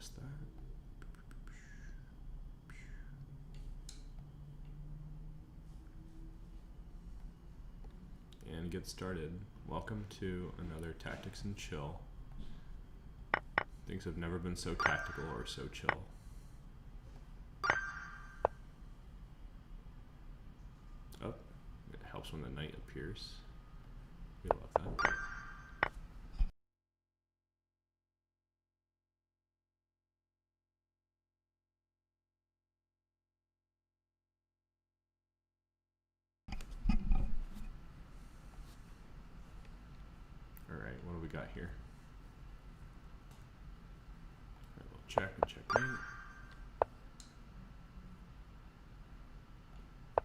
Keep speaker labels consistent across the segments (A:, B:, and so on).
A: missed that. And get started. Welcome to another Tactics and Chill. Things have never been so tactical or so chill. Oh, it helps when the knight appears. We love that. Alright, what do we got here? Alright, we'll check and checkmate.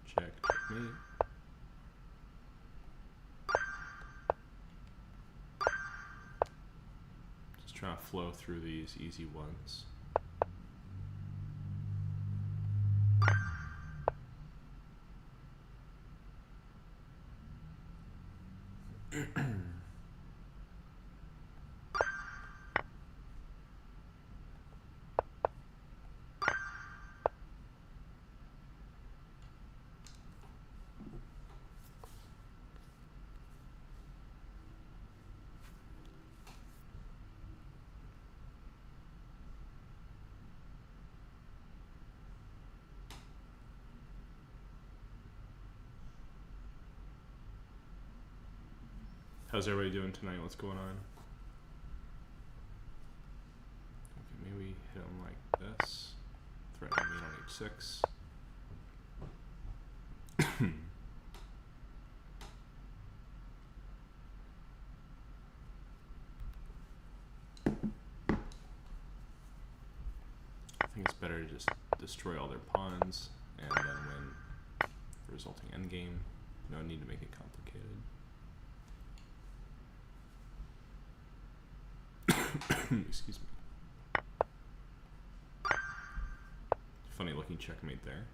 A: Check, checkmate. Just trying to flow through these easy ones. How's everybody doing tonight? What's going on? Okay, maybe hit him like this. Threatening me on h6. I think it's better to just destroy all their pawns and then win the resulting endgame. No need to make it complicated. Excuse me. Funny looking checkmate there.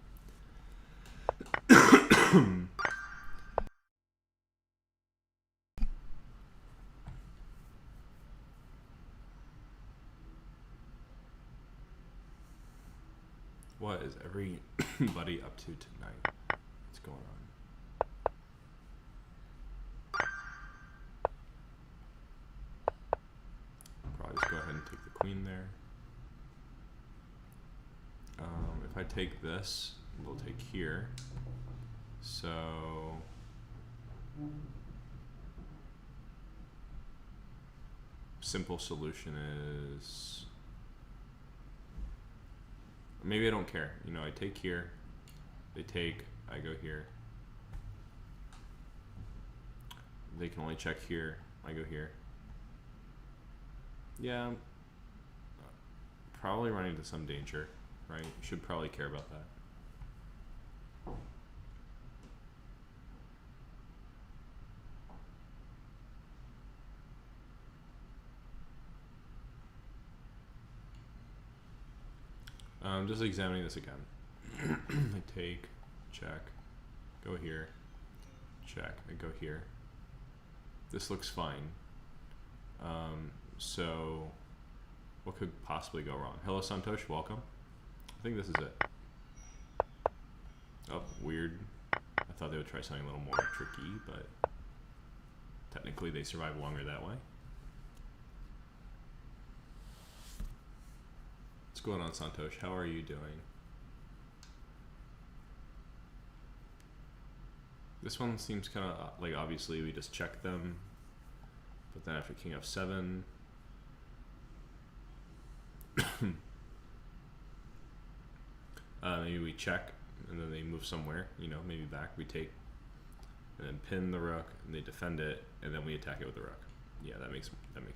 A: What is everybody up to tonight? What's going on? Just go ahead and take the queen there. If I take this, we'll take here. So simple solution is maybe I don't care. You know, I take here, they take, I go here. They can only check here, I go here. Yeah, probably running into some danger, right? You should probably care about that. Just examining this again. I take, check, go here, check, I go here. This looks fine. So what could possibly go wrong? Hello Santosh, welcome. I think this is it. Oh, weird. I thought they would try something a little more tricky, but technically they survive longer that way. What's going on, Santosh? How are you doing? This one seems kind of like, obviously we just check them, but then after king f7, maybe we check and then they move somewhere, you know, maybe back, we take and then pin the rook and they defend it and then we attack it with the rook. Yeah, that makes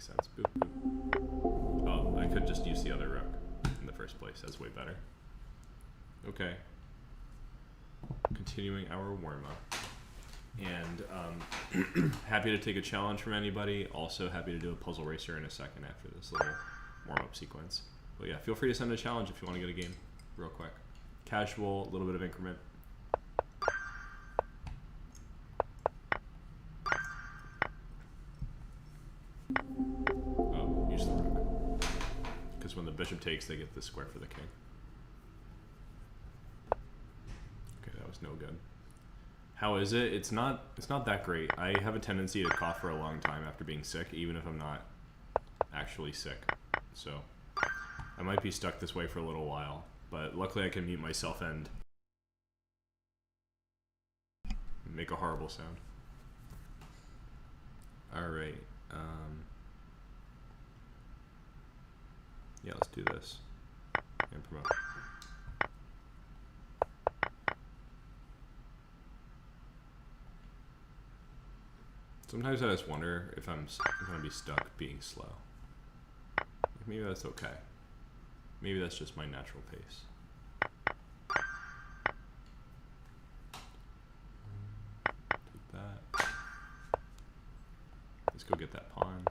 A: sense. Boop, boop. Oh, I could just use the other rook in the first place. That's way better. Okay. Continuing our warm-up. And happy to take a challenge from anybody. Also happy to do a puzzle racer in a second after this little warm-up sequence. But yeah, feel free to send a challenge if you want to get a game real quick. Casual, a little bit of increment. because when the bishop takes, they get the square for the king. Okay, that was no good. How is it? It's not that great. I have a tendency to cough for a long time after being sick, even if I'm not actually sick. So I might be stuck this way for a little while, but luckily I can mute myself and make a horrible sound. Alright. Yeah, let's do this. And promote. Sometimes I just wonder if I'm going to be stuck being slow. Maybe that's okay. Maybe that's just my natural pace. Take that. Let's go get that pawn.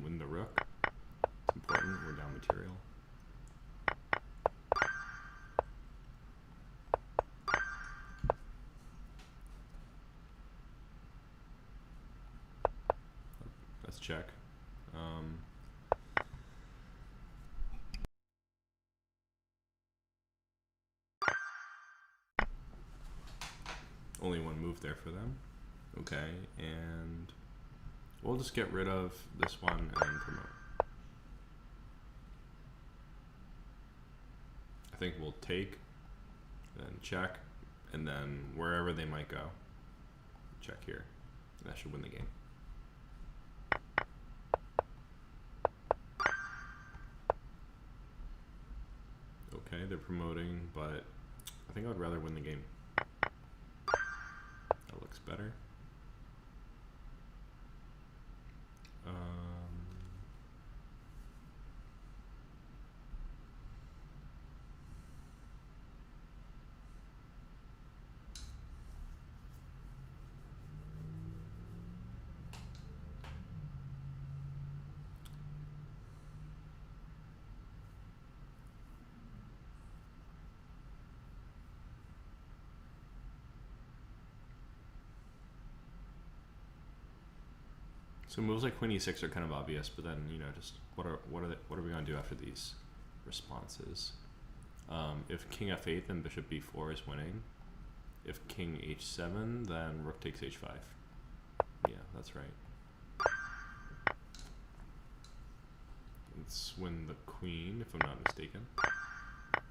A: Win the rook. It's important. We're down material. Let's check. Only one move there for them. Okay, and we'll just get rid of this one and promote. I think we'll take, then check, and then wherever they might go, check here. That should win the game. Okay, they're promoting, but I think I'd rather win the game. That looks better. So moves like queen e6 are kind of obvious, but then, you know, just what are we gonna do after these responses? If king f8, then bishop b4 is winning. If king h7, then rook takes h5. Yeah, that's right. Let's win the queen, if I'm not mistaken.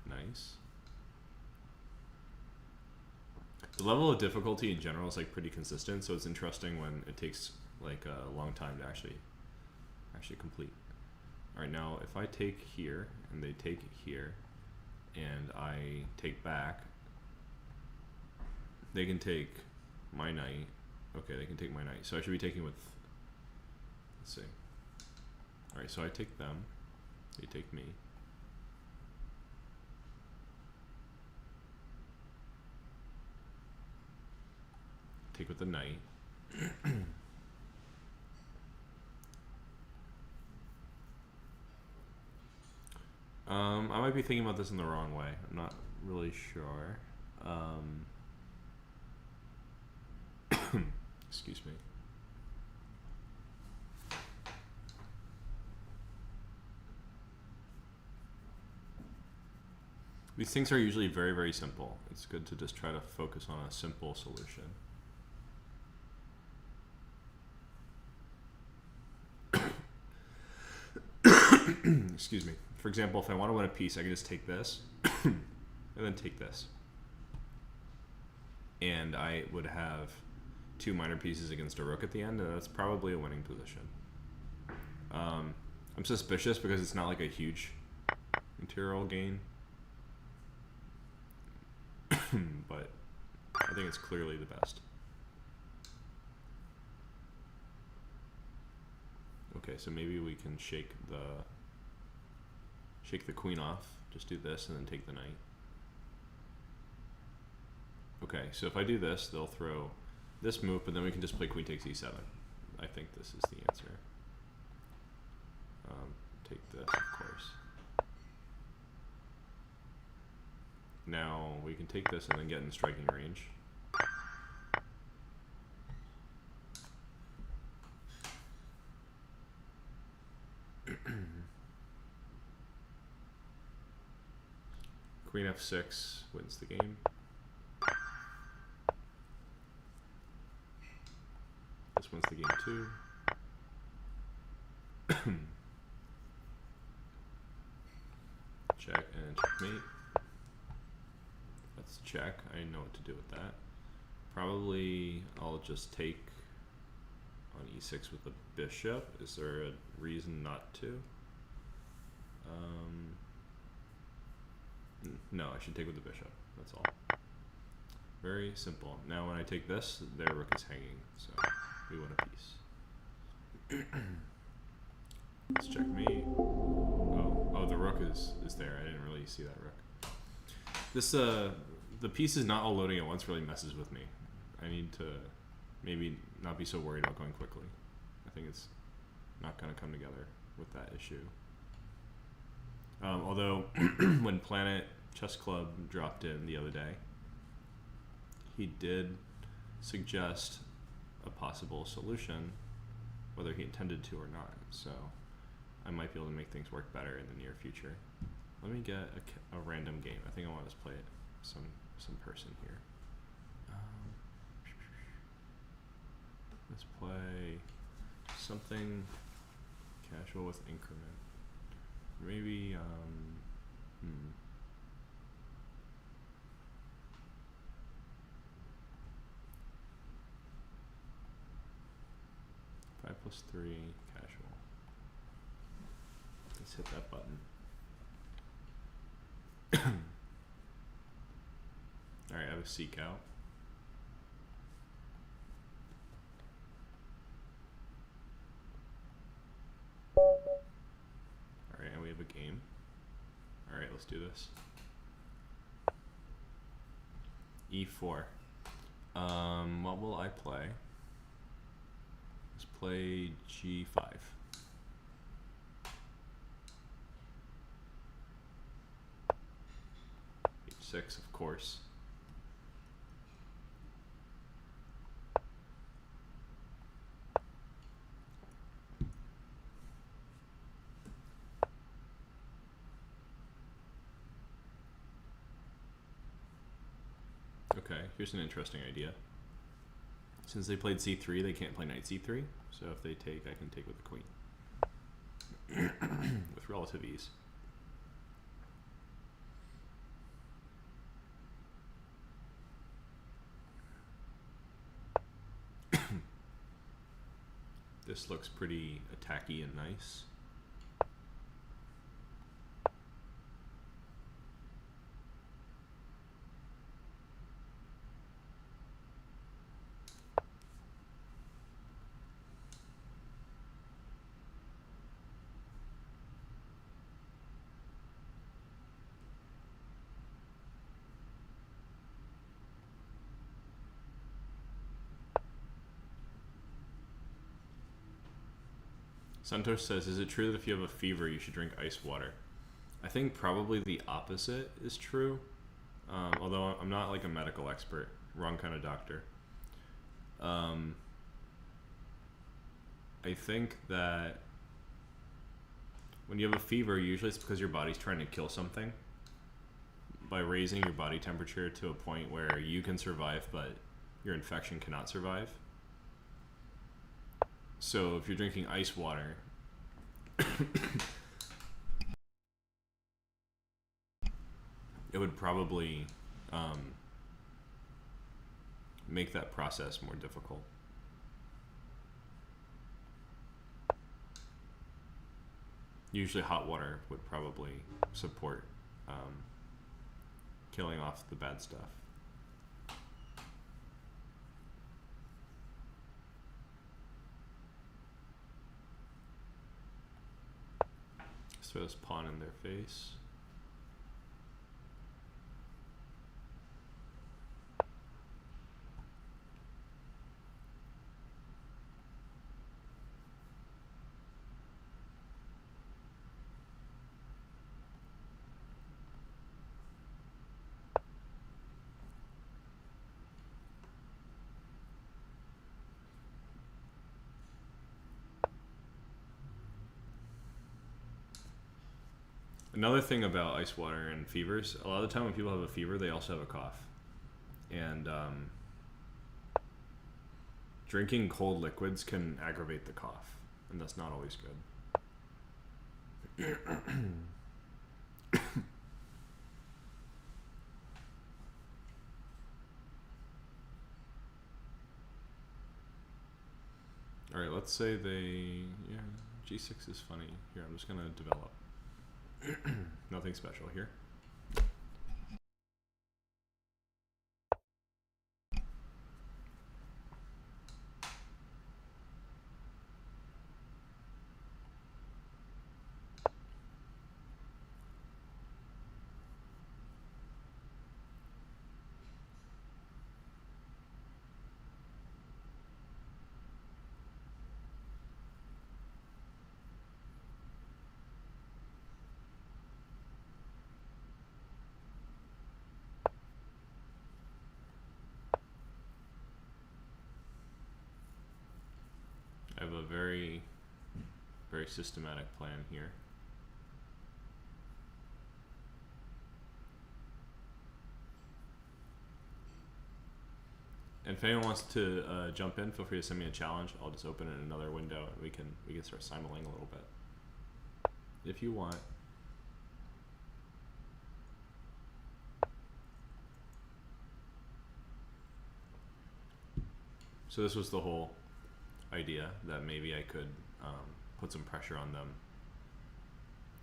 A: Nice. The level of difficulty in general is like pretty consistent, so it's interesting when it takes like a long time to actually complete. All right, now if I take here and they take here and I take back, they can take my knight. Okay, they can take my knight. So I should be taking with, let's see. All right, so I take them, they take me. Take with the knight. I might be thinking about this in the wrong way. I'm not really sure. Excuse me. These things are usually very, very simple. It's good to just try to focus on a simple solution. Excuse me. For example, if I want to win a piece, I can just take this and then take this. And I would have two minor pieces against a rook at the end, and that's probably a winning position. I'm suspicious because it's not like a huge material gain. But I think it's clearly the best. Okay, so maybe we can shake the queen off. Just do this and then take the knight. Okay, so if I do this, they'll throw this move, but then we can just play queen takes e7. I think this is the answer. Take this, of course. Now we can take this and then get in striking range. Queen f6 wins the game. This wins the game too. Check and checkmate. Let's check. I know what to do with that. Probably I'll just take on e6 with the bishop. Is there a reason not to? No, I should take with the bishop. That's all. Very simple. Now when I take this, their rook is hanging, so we win a piece. Let's checkmate. Oh, the rook is there. I didn't really see that rook. This the pieces not all loading at once really messes with me. I need to maybe not be so worried about going quickly. I think it's not going to come together with that issue. Although when Planet Chess Club dropped in the other day, he did suggest a possible solution, whether he intended to or not. So I might be able to make things work better in the near future. Let me get a random game. I think I want to play it some person here. Let's play something casual with increment. Maybe 5+3 casual. Let's hit that button. Alright, I have a seek out. Alright, and we have a game. Alright, let's do this. E4. What will I play? Let's play G5. H6, of course. Okay, here's an interesting idea. Since they played c3, they can't play knight c3. So if they take, I can take with the queen. With relative ease. This looks pretty attacky and nice. Santos says, is it true that if you have a fever, you should drink ice water? I think probably the opposite is true. Although I'm not like a medical expert. Wrong kind of doctor. I think that when you have a fever, usually it's because your body's trying to kill something by raising your body temperature to a point where you can survive, but your infection cannot survive. So if you're drinking ice water, it would probably make that process more difficult. Usually hot water would probably support killing off the bad stuff. Throw this pawn in their face. Another thing about ice water and fevers, a lot of the time when people have a fever, they also have a cough. And drinking cold liquids can aggravate the cough, and that's not always good. Alright, let's say they... Yeah, G6 is funny. Here, I'm just gonna develop. Nothing special here. I have a very, very systematic plan here. And if anyone wants to jump in, feel free to send me a challenge. I'll just open it in another window and we can start simuling a little bit, if you want. So this was the whole idea, that maybe I could put some pressure on them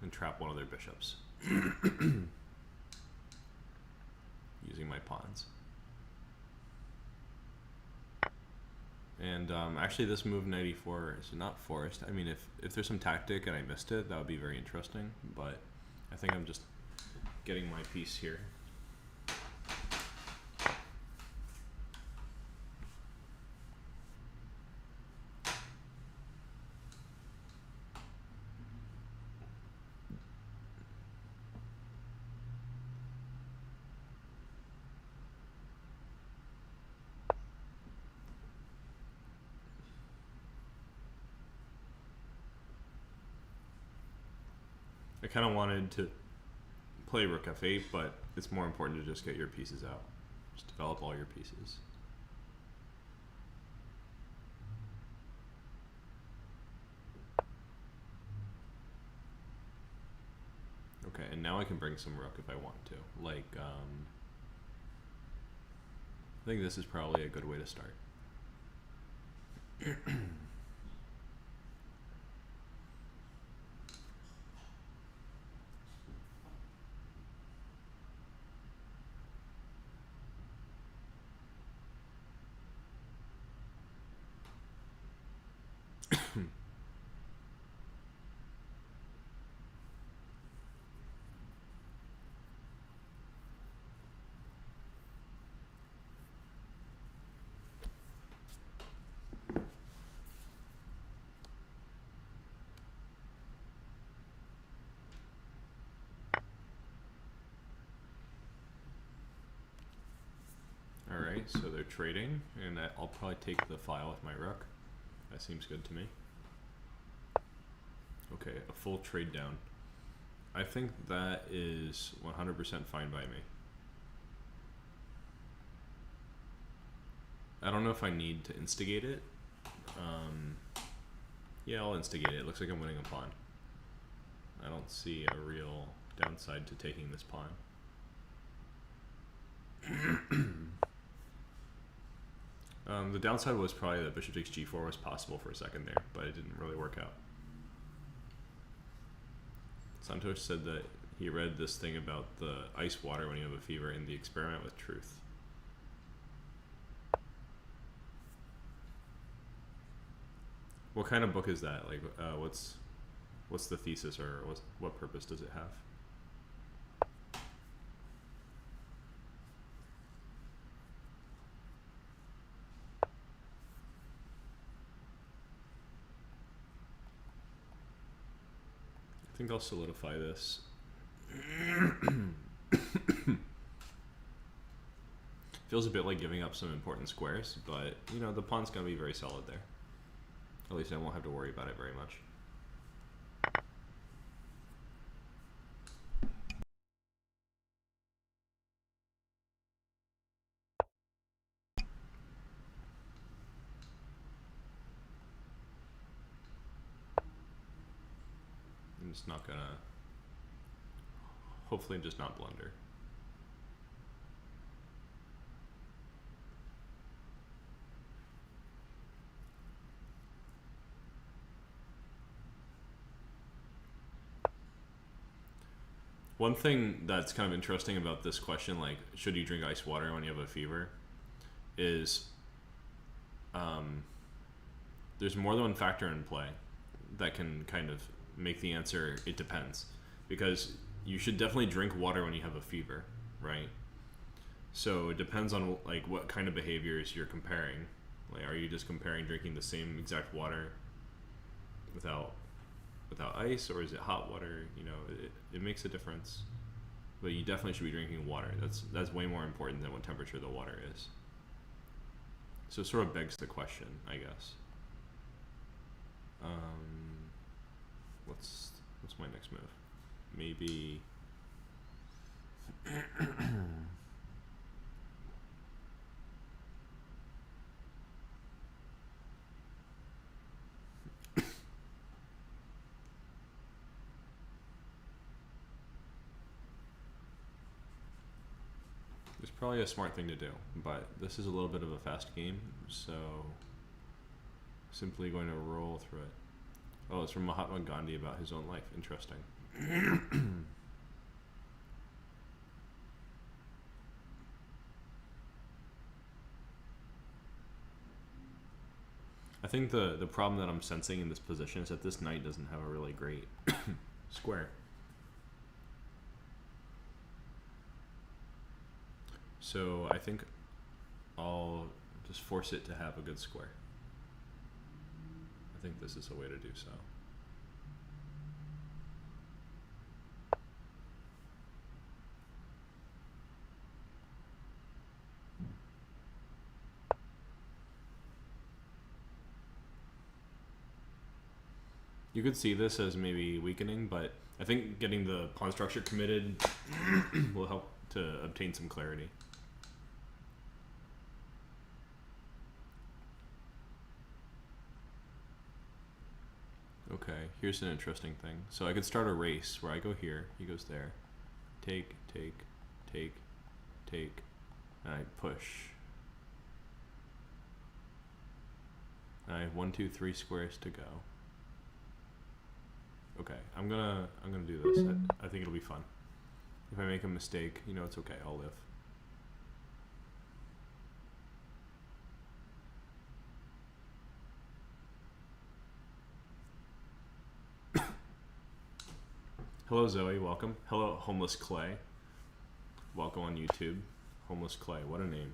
A: and trap one of their bishops using my pawns. And actually this move 94 is not forced. I mean, if there's some tactic and I missed it, that would be very interesting, but I think I'm just getting my piece here. I kind of wanted to play rook f8, but it's more important to just get your pieces out. Just develop all your pieces. Okay, and now I can bring some rook if I want to. Like, I think this is probably a good way to start. Alright, so they're trading, and I'll probably take the file with my rook. That seems good to me. Okay, a full trade down. I think that is 100% fine by me. I don't know if I need to instigate it. Yeah, I'll instigate it. It looks like I'm winning a pawn. I don't see a real downside to taking this pawn. The downside was probably that bishop takes g4 was possible for a second there, but it didn't really work out. Santosh said that he read this thing about the ice water when you have a fever in The Experiment with Truth. What kind of book is that? Like, what's the thesis, or what purpose does it have? I think I'll solidify this. Feels a bit like giving up some important squares, but you know, the pawn's gonna be very solid there. At least I won't have to worry about it very much. just not gonna. Hopefully, just not blunder. One thing that's kind of interesting about this question, like, should you drink ice water when you have a fever, is there's more than one factor in play that can kind of make the answer, it depends. Because you should definitely drink water when you have a fever, right? So it depends on like what kind of behaviors you're comparing. Like, are you just comparing drinking the same exact water without ice, or is it hot water? You know, it makes a difference. But you definitely should be drinking water. That's way more important than what temperature the water is. So it sort of begs the question, I guess. What's my next move? Maybe. It's probably a smart thing to do, but this is a little bit of a fast game, so simply going to roll through it. Oh, it's from Mahatma Gandhi about his own life. Interesting. I think the problem that I'm sensing in this position is that this knight doesn't have a really great square. So I think I'll just force it to have a good square. I think this is a way to do so. You could see this as maybe weakening, but I think getting the pawn structure committed will help to obtain some clarity. Okay, here's an interesting thing. So I could start a race where I go here, he goes there. Take, take, take, take, and I push. And I have 1, 2, 3 squares to go. Okay, I'm gonna do this. I think it'll be fun. If I make a mistake, you know, it's okay, I'll live. Hello Zoe, welcome. Hello Homeless Clay. Welcome on YouTube. Homeless Clay, what a name.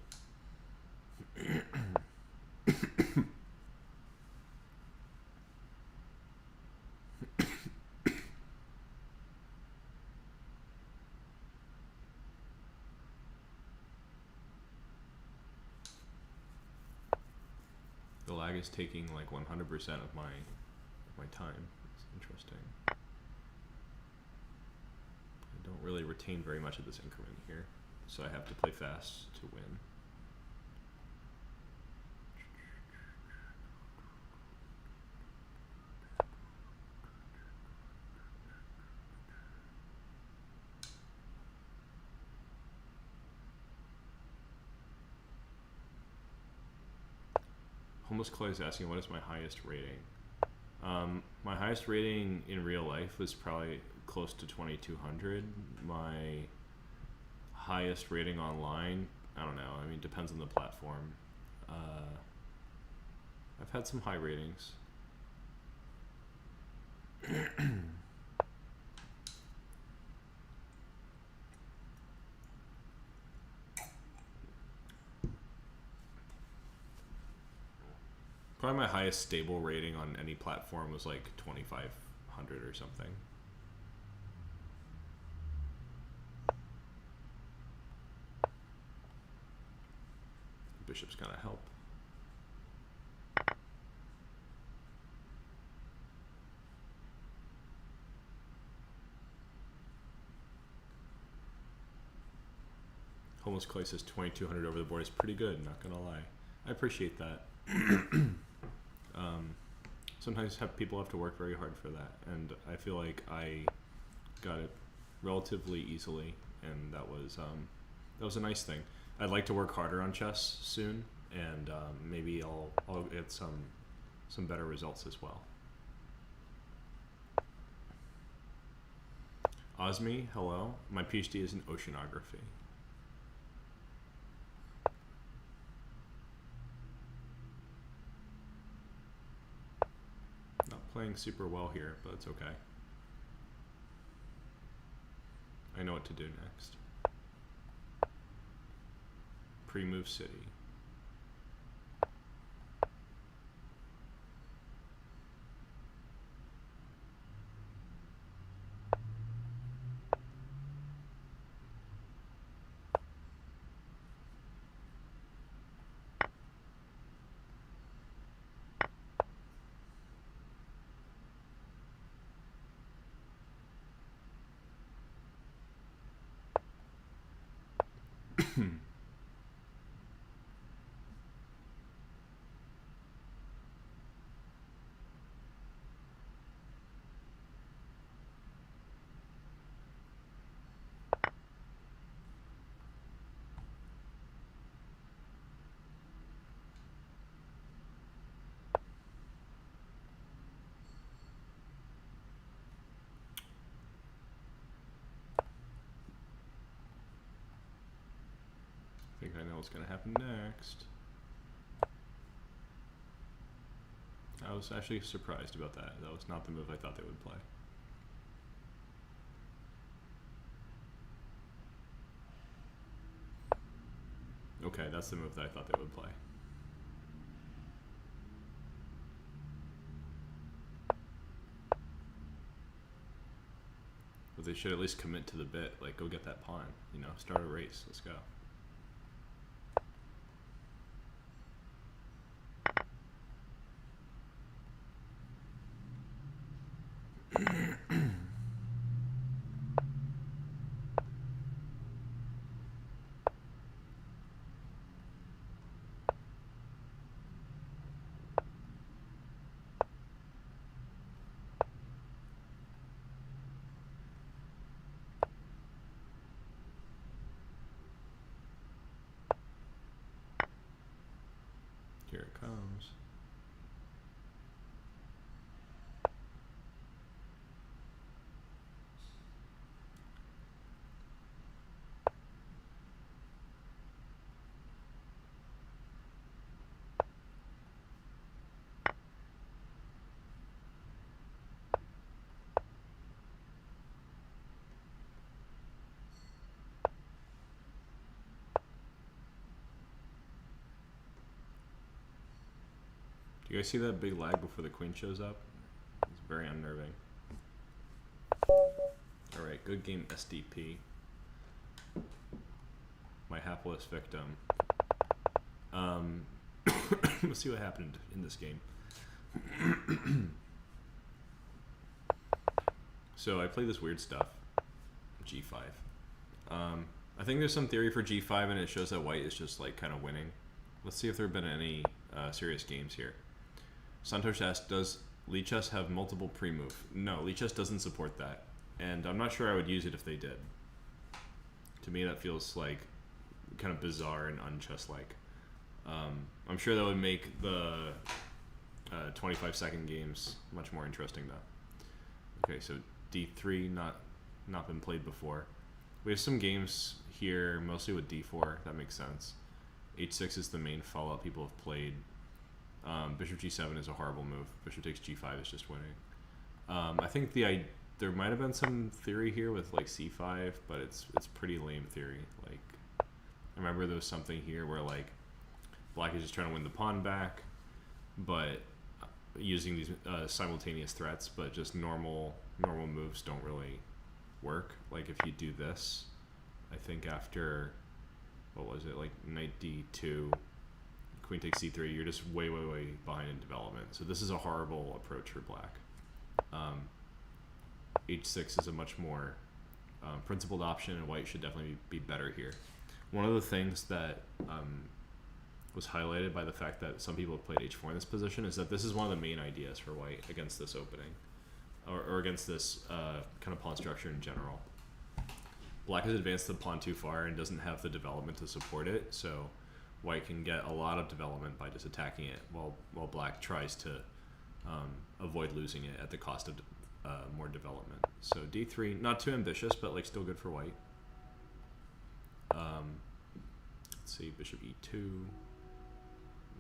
A: The lag is taking like 100% of my time. It's interesting. I don't really retain very much of this increment here, so I have to play fast to win. Homeless Clay is asking, what is my highest rating? My highest rating in real life was probably close to 2200. My highest rating online, I don't know, I mean, it depends on the platform. I've had some high ratings. Probably my highest stable rating on any platform was like 2500 or something. Bishop's gonna help. Homeless Clay says 2200 over the board is pretty good, not gonna lie. I appreciate that. sometimes people have to work very hard for that, and I feel like I got it relatively easily, and that was a nice thing. I'd like to work harder on chess soon, and maybe I'll get some better results as well. Osmi, hello. My PhD is in oceanography. Not playing super well here, but it's okay. I know what to do next. Pre-move city. I think I know what's going to happen next. I was actually surprised about that. That was not the move I thought they would play. Okay, that's the move that I thought they would play. But they should at least commit to the bit, like go get that pawn, you know, start a race, let's go. Here it comes. Do you guys see that big lag before the queen shows up? It's very unnerving. Alright, good game SDP. My hapless victim. Let's see what happened in this game. So I play this weird stuff. G5. I think there's some theory for G5 and it shows that white is just like kind of winning. Let's see if there have been any serious games here. Santosh asked, does Lichess have multiple pre-move? No, Lichess doesn't support that. And I'm not sure I would use it if they did. To me, that feels like kind of bizarre and un-chess-like. I'm sure that would make the 25-second games much more interesting, though. Okay, so D3, not been played before. We have some games here, mostly with D4. That makes sense. H6 is the main follow-up people have played. Bishop G7 is a horrible move. Bishop takes G5 is just winning. I think there might have been some theory here with like C5, but it's pretty lame theory. Like, I remember there was something here where like black is just trying to win the pawn back, but using these simultaneous threats, but just normal moves don't really work. Like if you do this, I think after, what was it, like knight D2, queen takes C3, you're just way behind in development. So this is a horrible approach for black. H6 is a much more principled option, and white should definitely be better here. One of the things that was highlighted by the fact that some people have played h4 in this position is that this is one of the main ideas for white against this opening, or against this kind of pawn structure in general. Black has advanced the pawn too far and doesn't have the development to support it, so white can get a lot of development by just attacking it, while black tries to avoid losing it at the cost of more development. So d3, not too ambitious, but like still good for white. Let's see, bishop e2.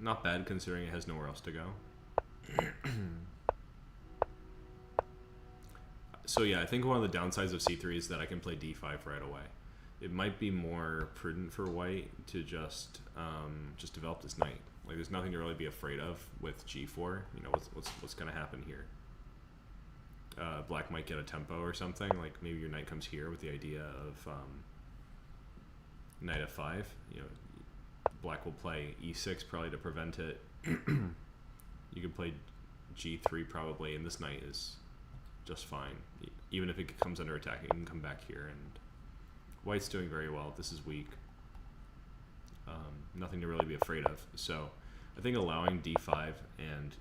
A: Not bad considering it has nowhere else to go. So yeah, I think one of the downsides of c3 is that I can play d5 right away. It might be more prudent for white to just develop this knight. Like there's nothing to really be afraid of with g4. You know, what's going to happen here? Black might get a tempo or something. Like maybe your knight comes here with the idea of knight f5. You know, black will play e6 probably to prevent it. You could play g3 probably, and this knight is just fine. Even if it comes under attack, it can come back here, and white's doing very well. This is weak. Nothing to really be afraid of. So I think allowing d5 and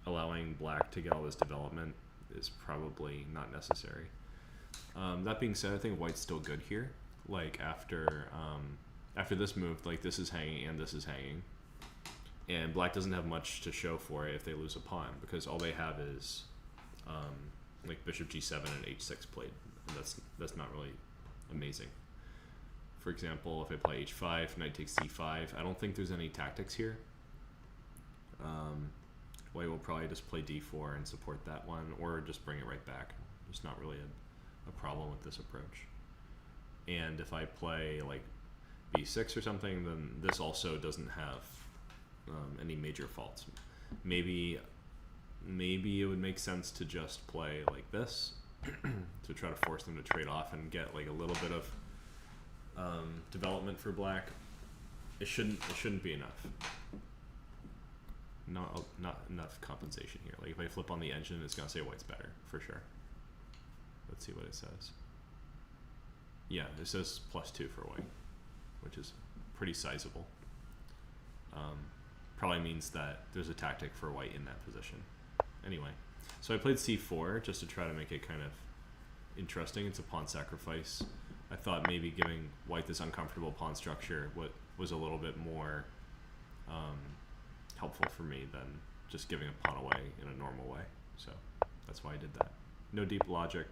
A: allowing black to get all this development is probably not necessary. That being said, I think white's still good here. Like after this move, like this is hanging and this is hanging, and black doesn't have much to show for it if they lose a pawn, because all they have is like bishop g7 and h6 played, and that's not really amazing. For example, if I play h5, knight takes c5, I don't think there's any tactics here. White will probably just play d4 and support that one, or just bring it right back. There's not really a problem with this approach. And if I play like b6 or something, then this also doesn't have any major faults. Maybe it would make sense to just play like this to try to force them to trade off and get like a little bit of development for black. It shouldn't be enough. Not enough compensation here. Like if I flip on the engine, it's gonna say white's better for sure. Let's see what it says. Yeah, it says +2 for white, which is pretty sizable. Probably means that there's a tactic for white in that position. Anyway, so I played c4 just to try to make it kind of interesting. It's a pawn sacrifice. I thought maybe giving white this uncomfortable pawn structure was a little bit more helpful for me than just giving a pawn away in a normal way. So that's why I did that. No deep logic.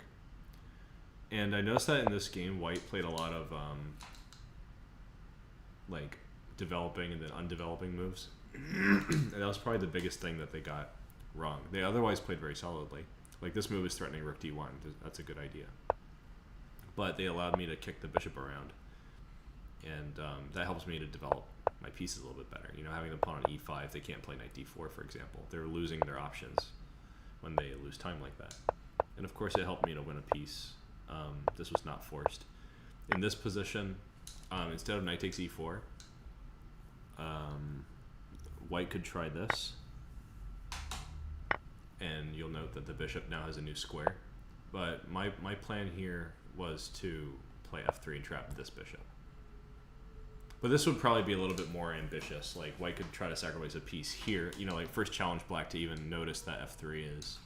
A: And I noticed that in this game, white played a lot of like developing and then undeveloping moves. And that was probably the biggest thing that they got wrong. They otherwise played very solidly. Like this move is threatening rook d1. That's a good idea. But they allowed me to kick the bishop around, and that helps me to develop my pieces a little bit better. You know, having the pawn on e5, they can't play knight d4, for example. They're losing their options when they lose time like that. And of course, it helped me to win a piece. This was not forced. In this position, instead of knight takes e4, white could try this, and you'll note that the bishop now has a new square. But my plan here was to play f3 and trap this bishop. But this would probably be a little bit more ambitious. Like white could try to sacrifice a piece here. You know, like first challenge black to even notice that f3 is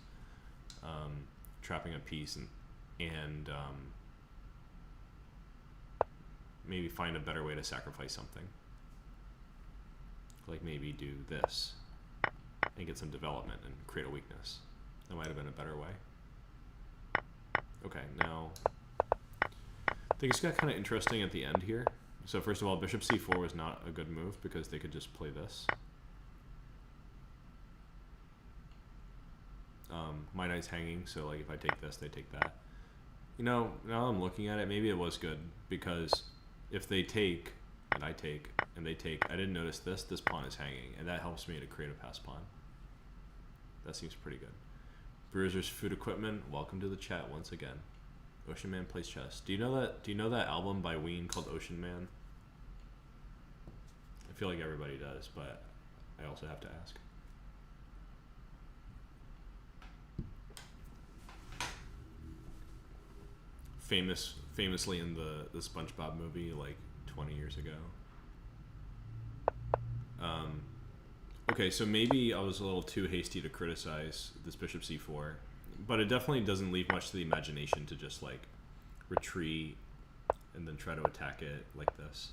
A: trapping a piece, and maybe find a better way to sacrifice something. Like maybe do this and get some development and create a weakness. That might have been a better way. Okay, now things got kind of interesting at the end here. So first of all, bishop c4 was not a good move because they could just play this. My knight's hanging, so like if I take this, they take that. You know, now I'm looking at it, maybe it was good, because if they take and I take and they take, I didn't notice this pawn is hanging, and that helps me to create a pass pawn. That seems pretty good. Bruiser's Food Equipment, welcome to the chat once again. Ocean Man plays chess. Do you know that album by Ween called Ocean Man? I feel like everybody does, but I also have to ask. Famously in the SpongeBob movie like 20 years ago. Okay, so maybe I was a little too hasty to criticize this bishop c4, but it definitely doesn't leave much to the imagination to just like retreat and then try to attack it like this.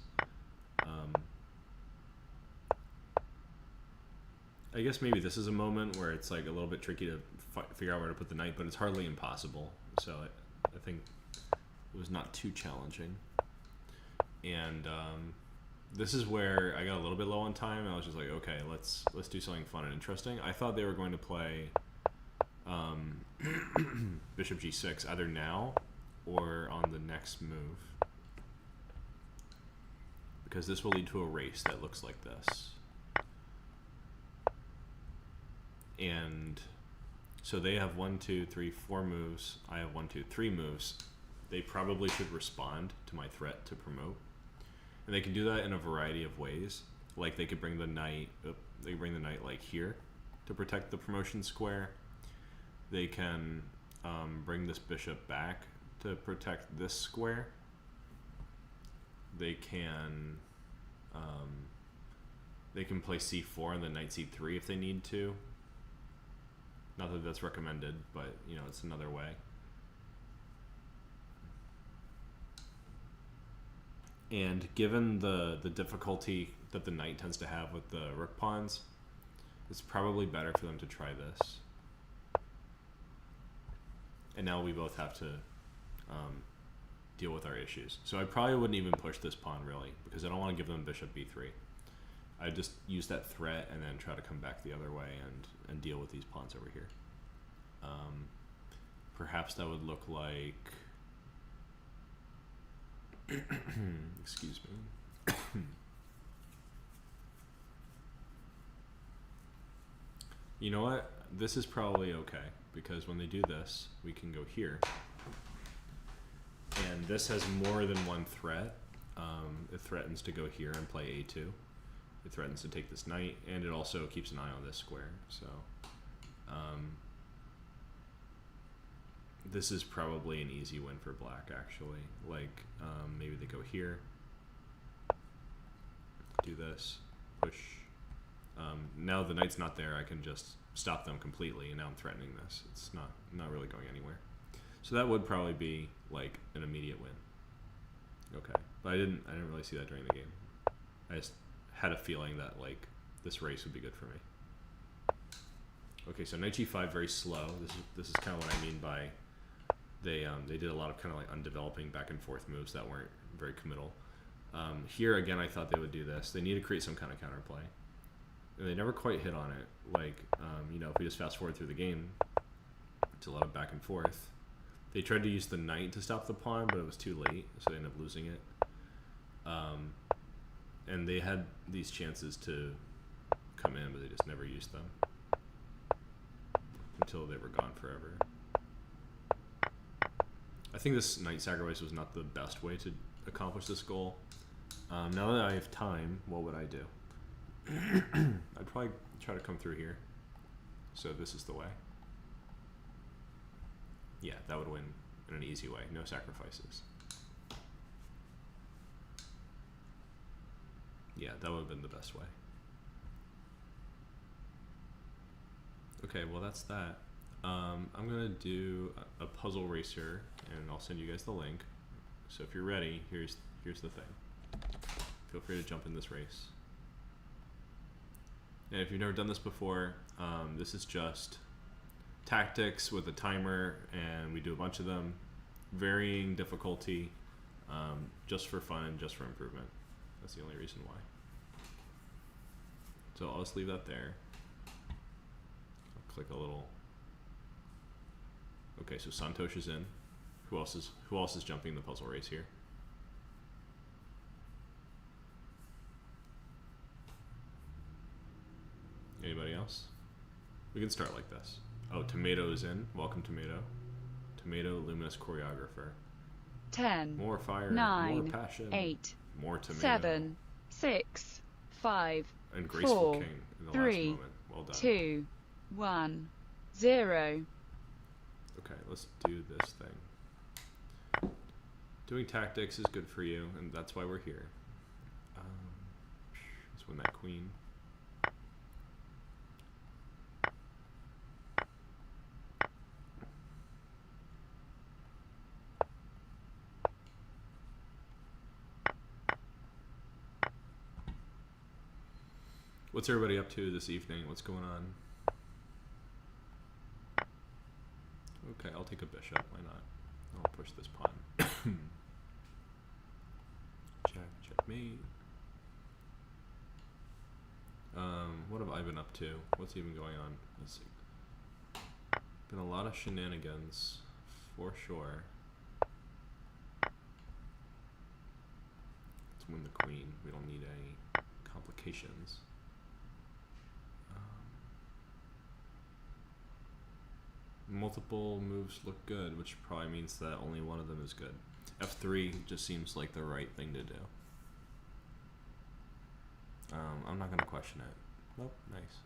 A: I guess maybe this is a moment where it's like a little bit tricky to figure out where to put the knight, but it's hardly impossible. So I think it was not too challenging. And this is where I got a little bit low on time, and I was just like, okay, let's do something fun and interesting. I thought they were going to play bishop g6 either now or on the next move, because this will lead to a race that looks like this. And so they have 1, 2, 3, 4 moves. I have 1, 2, 3 moves. They probably should respond to my threat to promote. And they can do that in a variety of ways. Like they could bring the knight, like here to protect the promotion square. They can bring this bishop back to protect this square. They can play c4 and then knight c3 if they need to. Not that that's recommended, but you know, it's another way. And given the difficulty that the knight tends to have with the rook pawns, it's probably better for them to try this. And now we both have to deal with our issues. So I probably wouldn't even push this pawn really, because I don't want to give them bishop b3. I just use that threat and then try to come back the other way and deal with these pawns over here. Perhaps that would look like excuse me. You know what? This is probably okay, because when they do this, we can go here. And this has more than one threat. It threatens to go here and play a2. It threatens to take this knight, and it also keeps an eye on this square. So this is probably an easy win for black, actually. Like maybe they go here, do this, push. Now the knight's not there, I can just stop them completely, and now I'm threatening this. It's not really going anywhere. So that would probably be like an immediate win. Okay, but I didn't really see that during the game. I just had a feeling that like this race would be good for me. Okay, so knight g5 very slow. This is kind of what I mean by they did a lot of kind of like undeveloping back and forth moves that weren't very committal. Here again, I thought they would do this. They need to create some kind of counterplay, and they never quite hit on it. Like you know, if we just fast forward through the game, it's a lot of back and forth. They tried to use the knight to stop the pawn, but it was too late, so they ended up losing it. And they had these chances to come in, but they just never used them until they were gone forever. I think this knight sacrifice was not the best way to accomplish this goal. Now that I have time, what would I do? I'd probably try to come through here. So this is the way. Yeah, that would win in an easy way. No sacrifices. Yeah, that would have been the best way. Okay, well that's that. I'm gonna do a puzzle racer, and I'll send you guys the link. So if you're ready, here's the thing. Feel free to jump in this race. And if you've never done this before, this is just tactics with a timer, and we do a bunch of them, varying difficulty, just for fun and just for improvement. That's the only reason why. So I'll just leave that there. I'll click a little. Okay, so Santosh is in. Who else is jumping the puzzle race here? Anybody else? We can start like this. Oh, Tomato is in. Welcome, Tomato. Tomato, luminous choreographer.
B: 10,
A: more fire,
B: 9,
A: more passion,
B: 8,
A: more Tomato.
B: 7, 6, 5,
A: and graceful
B: 4,
A: king in the
B: 3,
A: last moment. Well done.
B: 2, 1, 0.
A: Okay, let's do this thing. Doing tactics is good for you, and that's why we're here. Let's win that queen. What's everybody up to this evening? What's going on? Okay, I'll take a bishop. Why not? I'll push this pawn. Checkmate. What have I been up to? What's even going on? Let's see. Been a lot of shenanigans, for sure. Let's win the queen. We don't need any complications. Multiple moves look good, which probably means that only one of them is good. F3 just seems like the right thing to do. I'm not going to question it. Nope, nice.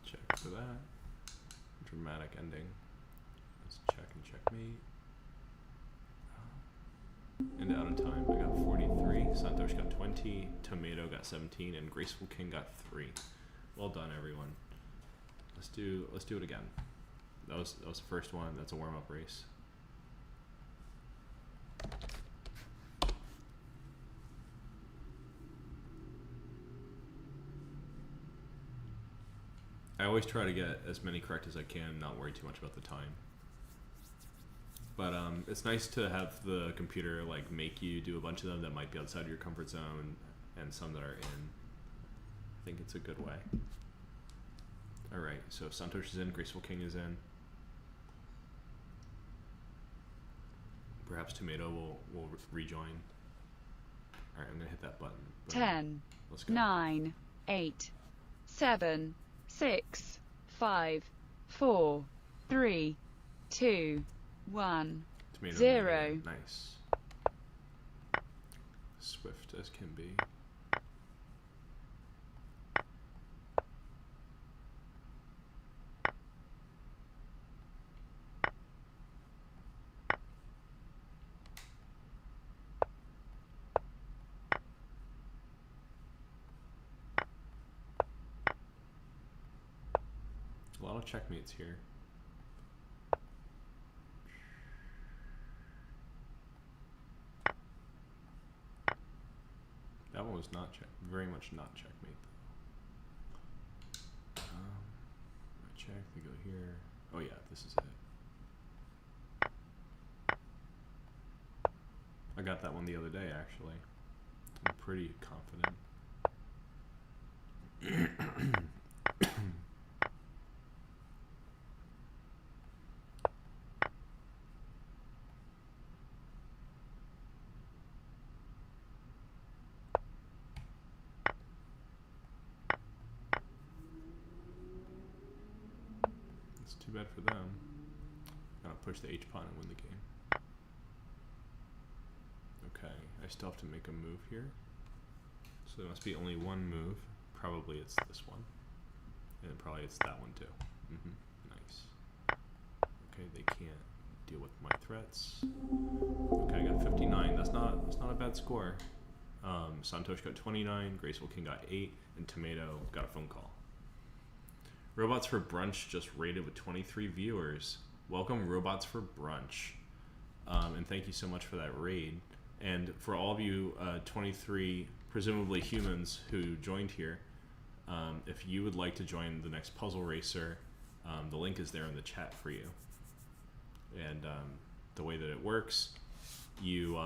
A: Check for that. Dramatic ending. Let's check and checkmate. And out of time. I got 43. Santosh got 20. Tomato got 17. And Graceful King got 3. Well done, everyone. Let's do it again. That was the first one. That's a warm-up race. I always try to get as many correct as I can, not worry too much about the time. But it's nice to have the computer like make you do a bunch of them that might be outside of your comfort zone, and some that are in. I think it's a good way. All right, so Santosh is in, Graceful King is in. Perhaps Tomato will rejoin. All right, I'm gonna hit that button. Boom.
B: 10,
A: Let's go.
B: 9, 8, 7, 6, 5, 4, 3, 2, 1,
A: Tomato
B: 0.
A: Nice. Swift as can be. A lot of checkmates here. That one was not very much not checkmate though. I check, they go here. Oh yeah, this is it. I got that one the other day actually. I'm pretty confident. Too bad for them. Gotta push the H pawn and win the game. Okay, I still have to make a move here. So there must be only one move. Probably it's this one. And probably it's that one too. Nice. Okay, they can't deal with my threats. Okay, I got 59. That's not a bad score. Santosh got 29, Graceful King got 8, and Tomato got a phone call. Robots for Brunch just rated with 23 viewers. Welcome, Robots for Brunch. And thank you so much for that raid. And for all of you 23 presumably humans who joined here, if you would like to join the next Puzzle Racer, the link is there in the chat for you. And the way that it works, you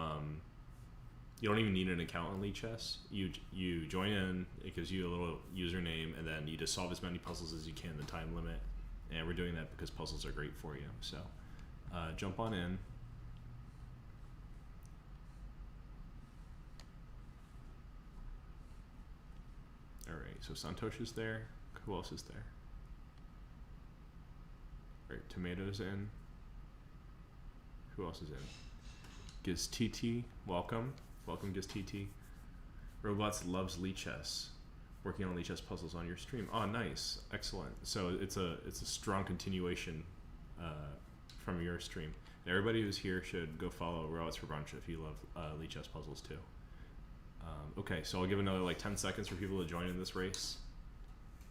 A: don't even need an account on Lichess. You join in, it gives you a little username, and then you just solve as many puzzles as you can in the time limit. And we're doing that because puzzles are great for you. So jump on in. Alright, so Santosh is there. Who else is there? Alright, Tomato's in. Who else is in? GizTT, welcome. Welcome, GizTT. Robots loves Lichess. Working on Lichess puzzles on your stream. Oh, nice. Excellent. So it's a strong continuation from your stream. And everybody who's here should go follow Robots for Brunch if you love Lichess puzzles too. Okay, so I'll give another like 10 seconds for people to join in this race.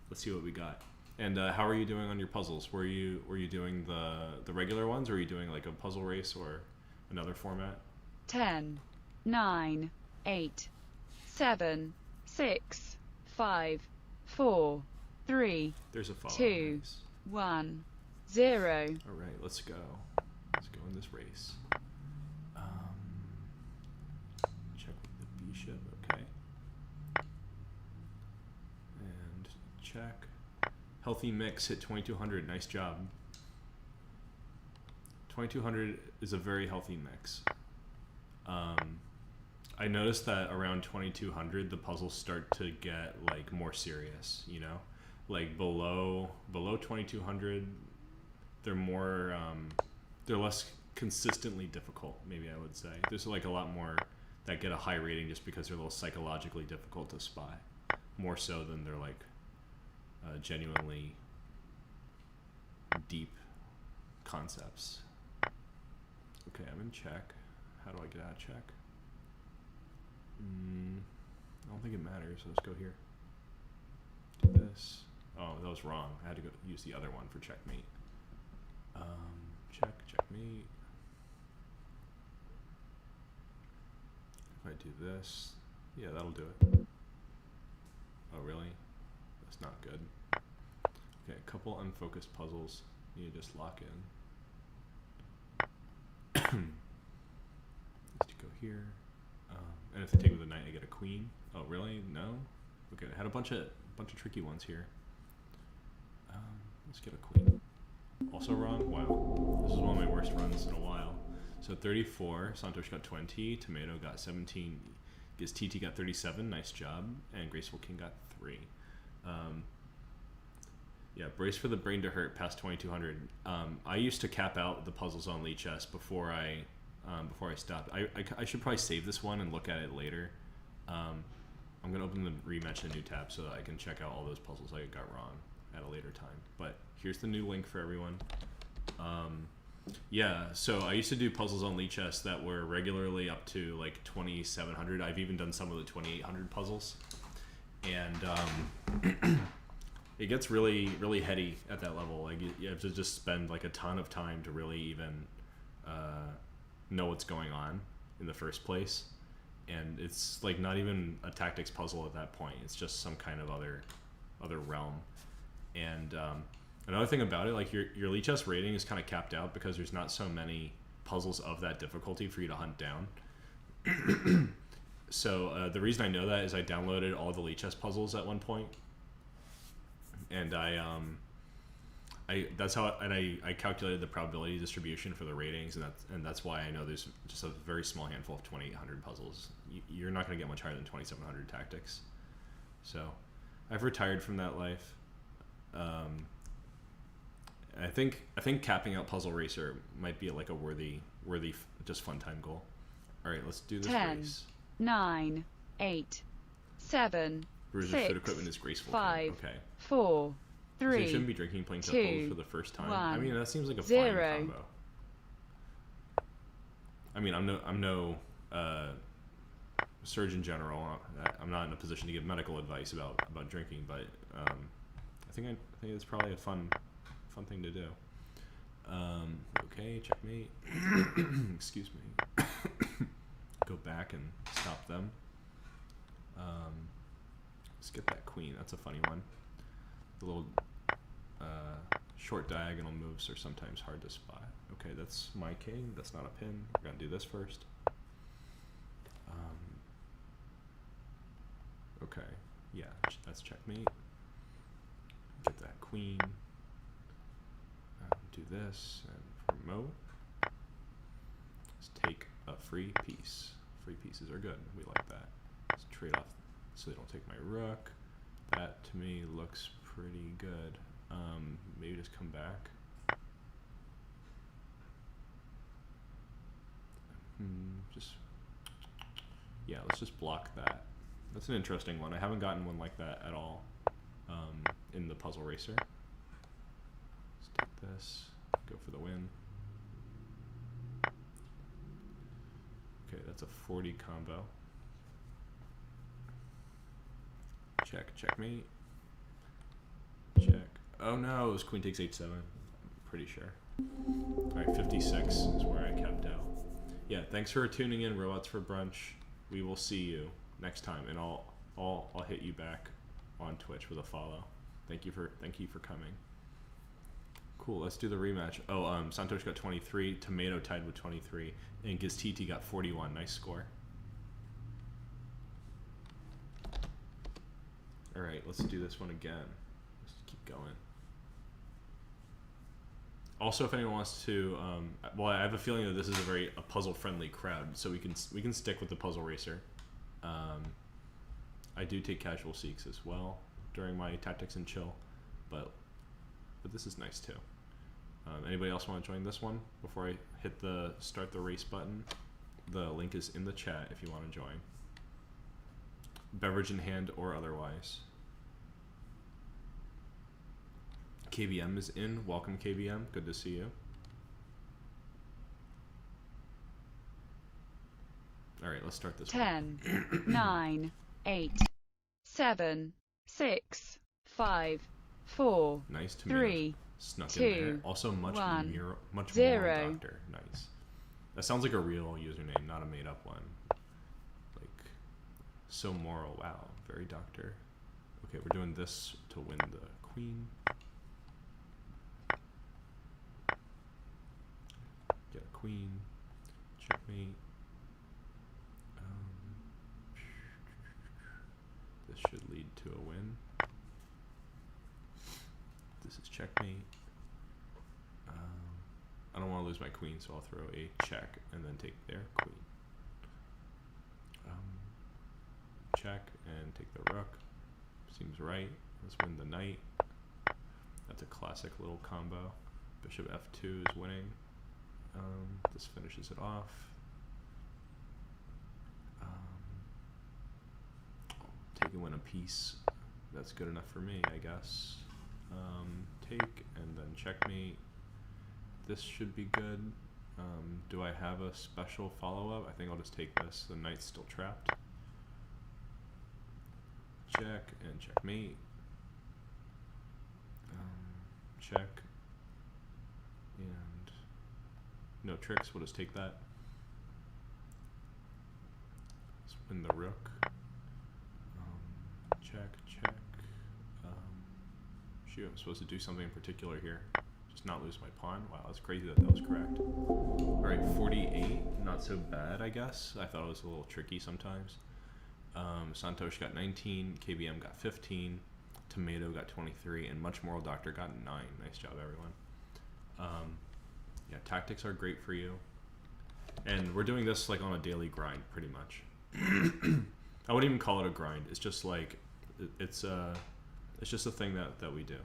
A: Let's see what we got. And how are you doing on your puzzles? Were you doing the regular ones, or were you doing like a puzzle race or another format?
B: 10, 9, 8, 7, 6, 5, 4, 3,
A: There's a follow
B: 2,
A: race.
B: 1, 0.
A: All right, let's go. Let's go in this race. Check with the bishop. Okay. And check. Healthy mix hit 2200. Nice job. 2200 is a very healthy mix. I noticed that around 2200 the puzzles start to get like more serious, you know? Like below 2200 they're more they're less consistently difficult, maybe I would say. There's like a lot more that get a high rating just because they're a little psychologically difficult to spy. More so than they're like genuinely deep concepts. Okay, I'm in check. How do I get out of check? I don't think it matters, so let's go here. Do this. Oh, that was wrong. I had to go use the other one for checkmate. Check, checkmate. If I do this, yeah, that'll do it. Oh, really? That's not good. Okay, a couple unfocused puzzles. Need to just lock in. Let's go here. And if I take with a knight, I get a queen. Oh, really? No? Okay, I had a bunch of tricky ones here. Let's get a queen. Also wrong? Wow. This is one of my worst runs in a while. So 34, Santosh got 20, Tomato got 17, Giz TT got 37, nice job, and Graceful King got 3. Yeah, brace for the brain to hurt past 2200. I used to cap out the puzzles on Lichess before I stopped. I should probably save this one and look at it later. I'm going to open the rematch in a new tab so that I can check out all those puzzles I got wrong at a later time. But here's the new link for everyone. Yeah, so I used to do puzzles on Lichess that were regularly up to like 2700. I've even done some of the 2800 puzzles. And it gets really, really heady at that level. Like you have to just spend like a ton of time to really even know what's going on in the first place. And it's like not even a tactics puzzle at that point. It's just some kind of other realm. And another thing about it, like your Lichess rating is kind of capped out because there's not so many puzzles of that difficulty for you to hunt down. So the reason I know that is I downloaded all the Lichess puzzles at one point, and I calculated the probability distribution for the ratings, and that's why I know there's just a very small handful of 2800 puzzles. You're not going to get much higher than 2700 tactics. So I've retired from that life. I think capping out Puzzle Racer might be like a worthy just fun time goal. All right, let's do this
B: 10,
A: race.
B: 9, 8, 7,
A: Bruiser
B: 6,
A: food equipment is Graceful
B: 5,
A: King. Okay.
B: 4,
A: So you
B: 3,
A: shouldn't be drinking playing
B: 2,
A: Temples for the first time. I
B: 1,
A: mean, that seems like a
B: 0.
A: fine combo. I mean, I'm no Surgeon General. I'm not in a position to give medical advice about drinking, but I think it's probably a fun thing to do. Okay, checkmate. Excuse me. Go back and stop them. Let's get that queen. That's a funny one. The little short diagonal moves are sometimes hard to spot. Okay, that's my king. That's not a pin. We're gonna do this first. Okay, yeah, that's checkmate. Get that queen. Do this and promote. Let's take a free piece. Free pieces are good. We like that. Let's trade off so they don't take my rook. That to me looks pretty good. Maybe just come back. Yeah, let's just block that. That's an interesting one. I haven't gotten one like that at all in the Puzzle Racer. Let's take this, go for the win. Okay, that's a 40 combo. Check, checkmate. Check. Oh no, it was queen takes h7. I'm pretty sure. Alright, 56 is where I kept out. Yeah, thanks for tuning in, Robots for Brunch. We will see you next time, and I'll hit you back on Twitch with a follow. Thank you for coming. Cool, let's do the rematch. Oh, Santosh got 23, Tomato tied with 23, and Giztiti got 41. Nice score. Alright, let's do this one again. Let's keep going. Also, if anyone wants to, well, I have a feeling that this is a puzzle-friendly crowd, so we can stick with the Puzzle Racer. I do take casual Seeks as well during my Tactics and Chill, but this is nice too. Anybody else want to join this one before I hit the start the race button? The link is in the chat if you want to join. Beverage in hand or otherwise. KBM is in. Welcome, KBM. Good to see you. All right, let's start this
B: 10,
A: one.
B: 9, 8, 7, 6, 5, 4,
A: Nice to
B: 3,
A: snuck
B: 2,
A: in there. Also much
B: 1,
A: much
B: 0.
A: more doctor. Nice. That sounds like a real username, not a made up one. Like so moral. Wow, very doctor. Okay, we're doing this to win the queen. Get a queen. Checkmate. This should lead to a win. This is checkmate. I don't want to lose my queen, so I'll throw a check and then take their queen. Check and take the rook. Seems right. Let's win the knight. That's a classic little combo. Bishop f2 is winning. This finishes it off. Take and win a piece. That's good enough for me, I guess. Take and then checkmate. This should be good. Do I have a special follow-up? I think I'll just take this. The knight's still trapped. Check and checkmate. Check. And no tricks, we'll just take that. Let's win the rook. Check, check. Shoot, I'm supposed to do something in particular here. Just not lose my pawn. Wow, that's crazy that was correct. Alright, 48. Not so bad, I guess. I thought it was a little tricky sometimes. Santosh got 19, KBM got 15, Tomato got 23, and Much Moral Doctor got 9. Nice job, everyone. Yeah, tactics are great for you. And we're doing this like on a daily grind, pretty much. I wouldn't even call it a grind. It's just like, it's just a thing that we do.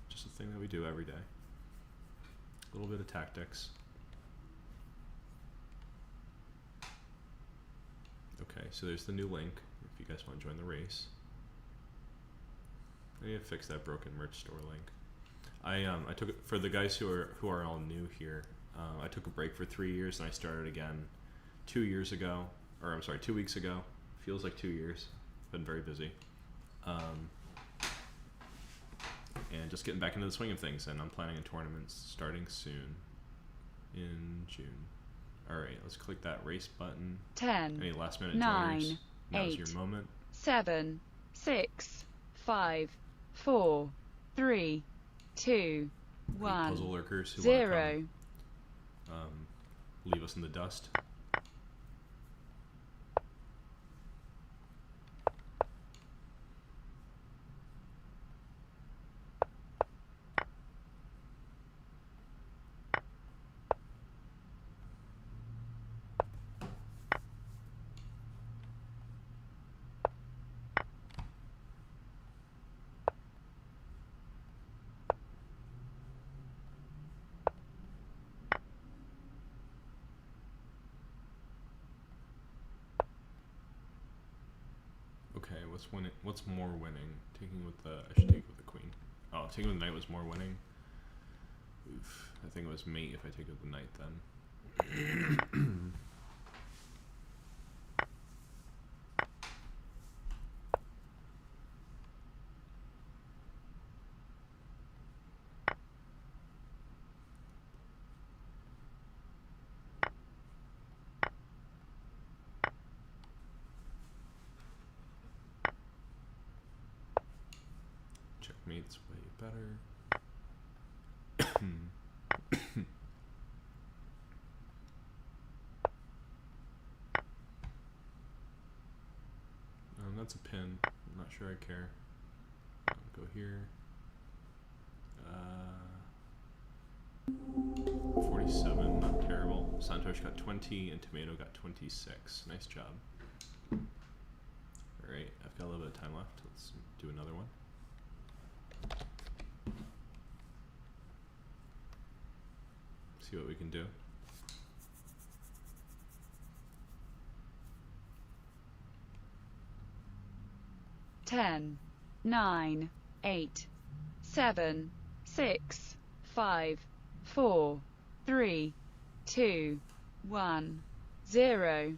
A: Just a thing that we do every day. A little bit of tactics. Okay, so there's the new link if you guys want to join the race. I need to fix that broken merch store link. I took it for the guys who are all new here. I took a break for 3 years and I started again 2 years ago, or I'm sorry, 2 weeks ago. Feels like 2 years. Been very busy. And just getting back into the swing of things, and I'm planning a tournament starting soon in June. Alright, let's click that race button.
B: 10,
A: Any last minute
B: 9,
A: joiners? Now's
B: 8,
A: your moment.
B: 7, 6, 5, 4, 3, 2, 1,
A: Puzzle lurkers who
B: 0.
A: want to come, leave us in the dust. Okay, what's more winning? Taking with the, I should take with the queen. Oh, taking with the knight was more winning. Oof, I think it was mate if I take with the knight then. Checkmate's way better. That's a pin. I'm not sure I care. Go here. 47, not terrible. Santosh got 20 and Tomato got 26. Nice job. Alright, I've got a little bit of time left. Let's do another one. See what we can do.
B: Ten, 9, 8, 7, 6, 5, 4, 3, 2, 1, 0.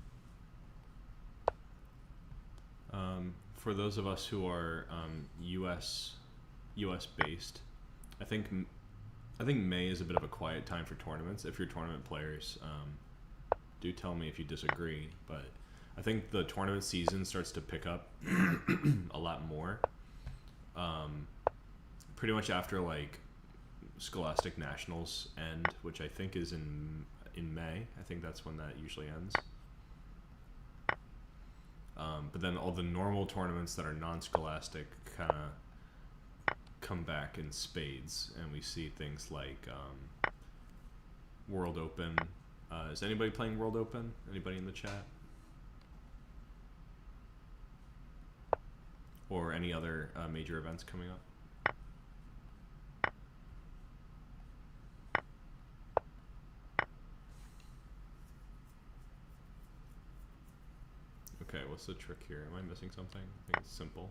A: For those of us who are US based, I think May is a bit of a quiet time for tournaments. If you're tournament players, do tell me if you disagree. But I think the tournament season starts to pick up a lot more. Pretty much after like Scholastic Nationals end, which I think is in May. I think that's when that usually ends. But then all the normal tournaments that are non-scholastic kind of come back in spades, and we see things like World Open. Is anybody playing World Open? Anybody in the chat? Or any other major events coming up? Okay, what's the trick here? Am I missing something? I think it's simple.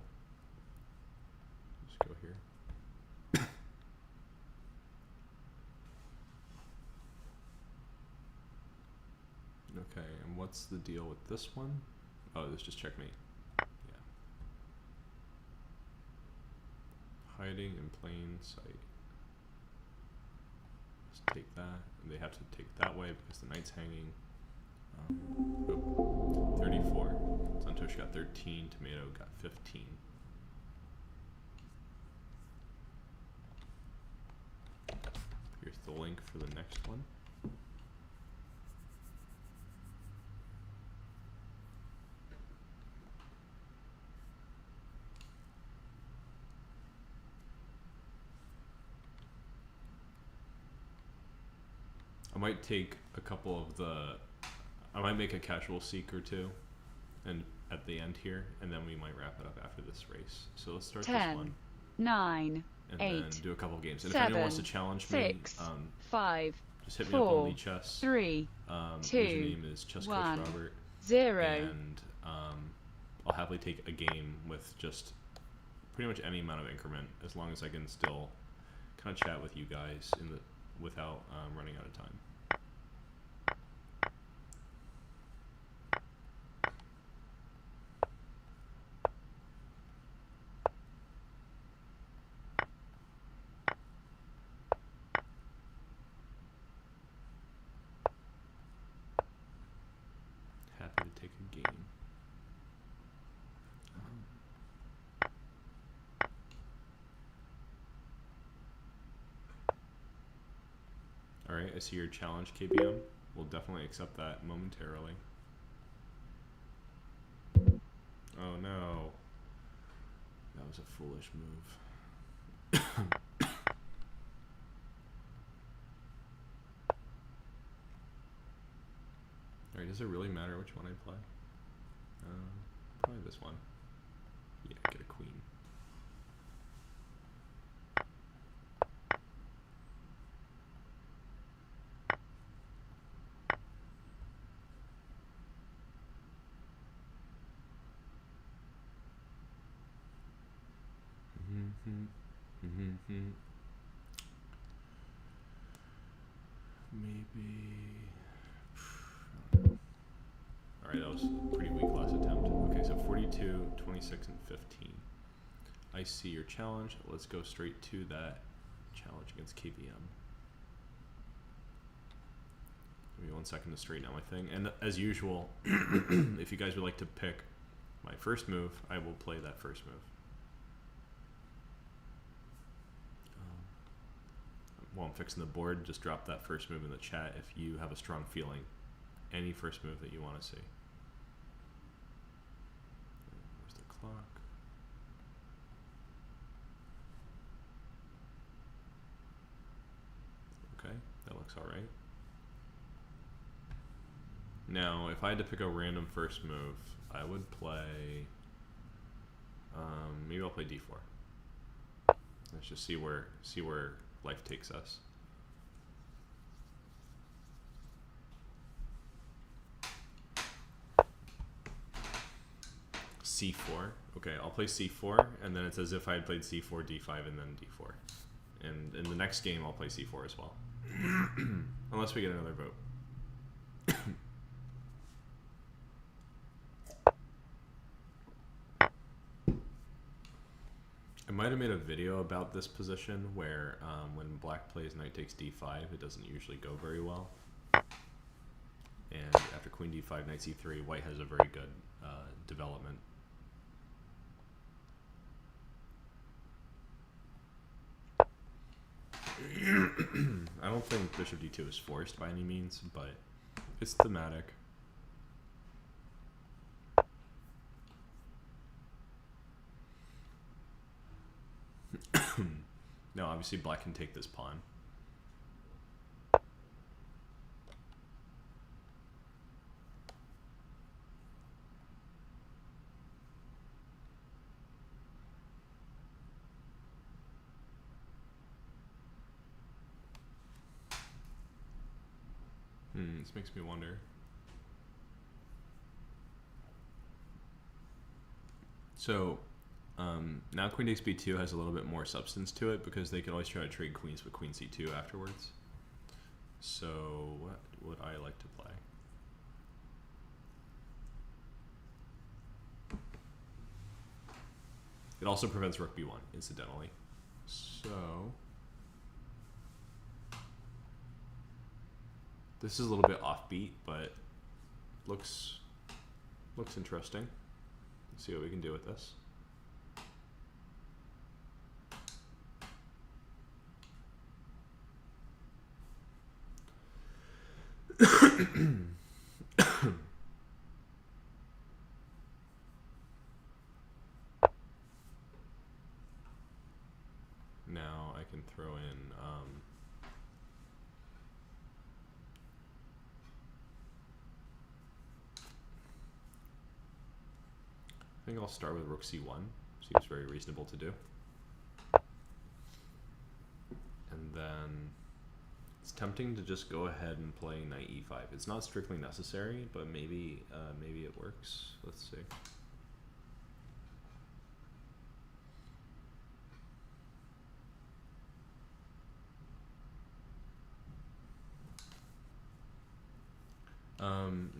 A: Just go here. Okay, and what's the deal with this one? Oh, this just checkmate. Yeah. Hiding in plain sight. Just take that, and they have to take it that way because the knight's hanging. 34. Santosh got 13, Tomato got 15. Here's the link for the next one. I might take a couple of the I might make a casual seek or two, and at the end here, and then we might wrap it up after this race. So let's start
B: 10,
A: this one.
B: 9,
A: And
B: 8,
A: then do a couple of games. And
B: 7,
A: if anyone wants to challenge
B: 6,
A: me,
B: 5,
A: just hit me
B: 4,
A: up on Chess.
B: 3, 2,
A: username is Chess Coach
B: 1,
A: Robert.
B: 0.
A: And I'll happily take a game with just pretty much any amount of increment, as long as I can still kind of chat with you guys without running out of time. Happy to take a game. Alright, I see your challenge, KBM. We'll definitely accept that momentarily. Oh no. That was a foolish move. Alright, does it really matter which one I play? Probably this one. Yeah, get a queen. Maybe. Alright, that was a pretty weak last attempt. Okay, so 42, 26, and 15. I see your challenge. Let's go straight to that challenge against KBM. Give me 1 second to straighten out my thing. And as usual, if you guys would like to pick my first move, I will play that first move. while I'm fixing the board, just drop that first move in the chat if you have a strong feeling. Any first move that you want to see. Where's the clock? Okay, that looks alright. Now, if I had to pick a random first move, I would play... maybe I'll play d4. Let's just see where life takes us. c4. Okay, I'll play c4, and then it's as if I had played c4, d5, and then d4. And in the next game, I'll play c4 as well. Unless we get another vote. I might have made a video about this position where when black plays knight takes d5, it doesn't usually go very well. And after queen d5, knight c3, white has a very good development. I don't think bishop d2 is forced by any means, but it's thematic. Now, obviously, black can take this pawn. This makes me wonder. So, now queen takes b2 has a little bit more substance to it because they can always try to trade queens with queen c2 afterwards. So, what would I like to play? It also prevents rook b1, incidentally. So, this is a little bit offbeat, but looks interesting. Let's see what we can do with this. Now I can throw in I think I'll start with rook c1. Seems very reasonable to do. And then it's tempting to just go ahead and play knight e5. It's not strictly necessary, but maybe it works. Let's see.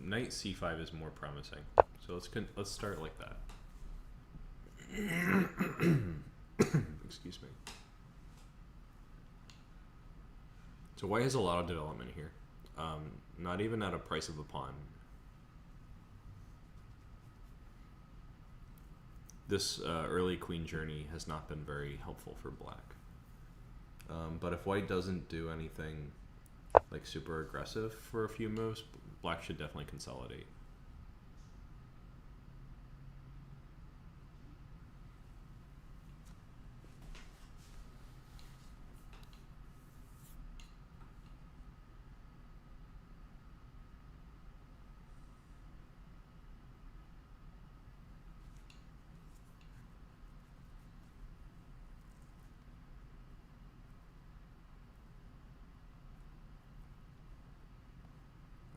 A: Knight c5 is more promising, so let's start like that. Excuse me. So white has a lot of development here. Not even at a price of a pawn. This early queen journey has not been very helpful for black. But if white doesn't do anything like super aggressive for a few moves, black should definitely consolidate.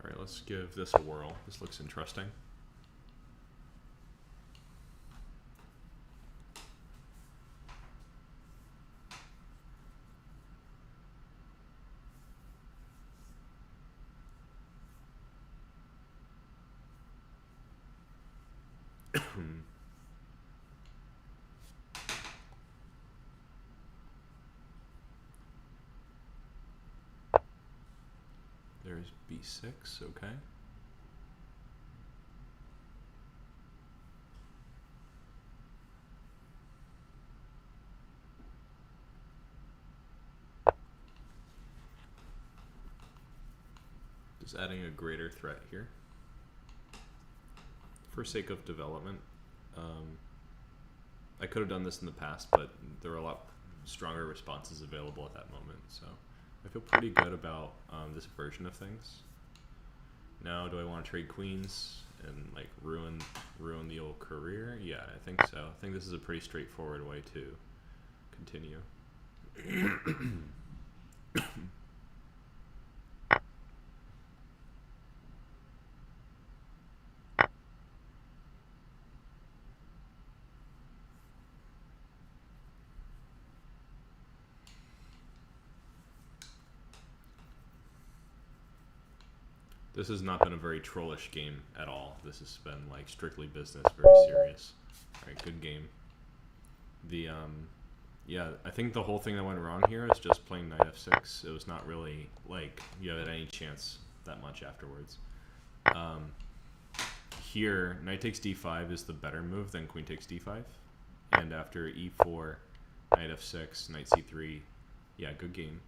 A: Alright, let's give this a whirl. This looks interesting. There's b6, okay. Just adding a greater threat here. For sake of development. I could have done this in the past, but there were a lot stronger responses available at that moment, so I feel pretty good about this version of things. Now, do I want to trade queens and like ruin the old career? Yeah, I think so. I think this is a pretty straightforward way to continue. This has not been a very trollish game at all. This has been like strictly business, very serious. Alright, good game. The yeah, I think the whole thing that went wrong here is just playing knight f6. It was not really like you had any chance that much afterwards. Here, knight takes d5 is the better move than queen takes d5. And after e4, knight f6, knight c3, yeah, good game.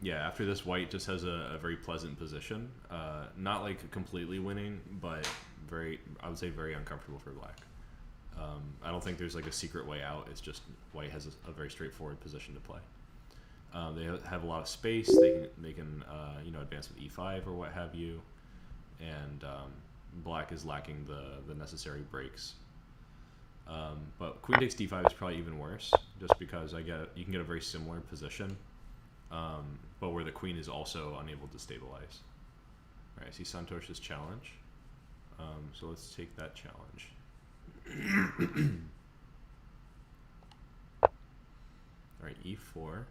A: Yeah, after this, white just has a very pleasant position. Not like completely winning, but I would say very uncomfortable for black. I don't think there's like a secret way out. It's just white has a very straightforward position to play. They have a lot of space. They can you know, advance with e5 or what have you, and black is lacking the necessary breaks. But queen takes d5 is probably even worse, just because you can get a very similar position. But where the queen is also unable to stabilize. All right, I see Santosh's challenge. So let's take that challenge. All right, e4.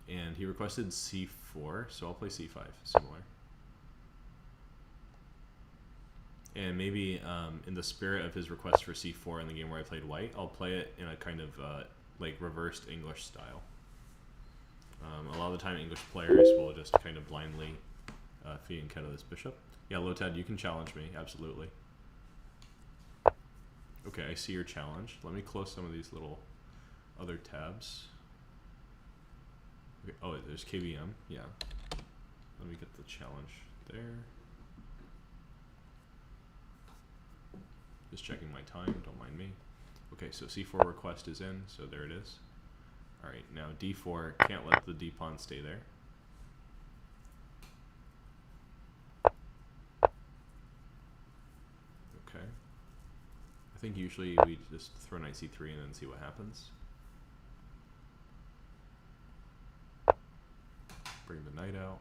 A: And he requested c4, so I'll play c5, similar. And maybe in the spirit of his request for c4 in the game where I played white, I'll play it in a kind of like reversed English style. A lot of the time English players will just kind of blindly fianchetto this bishop. Yeah, Lotad, you can challenge me, absolutely. Okay, I see your challenge. Let me close some of these little other tabs. Okay, oh, there's KBM, yeah. Let me get the challenge there. Just checking my time, don't mind me. Okay, so c4 request is in, so there it is. Alright, now d4, can't let the d pawn stay there. Okay. I think usually we just throw knight c3 and then see what happens. Bring the knight out.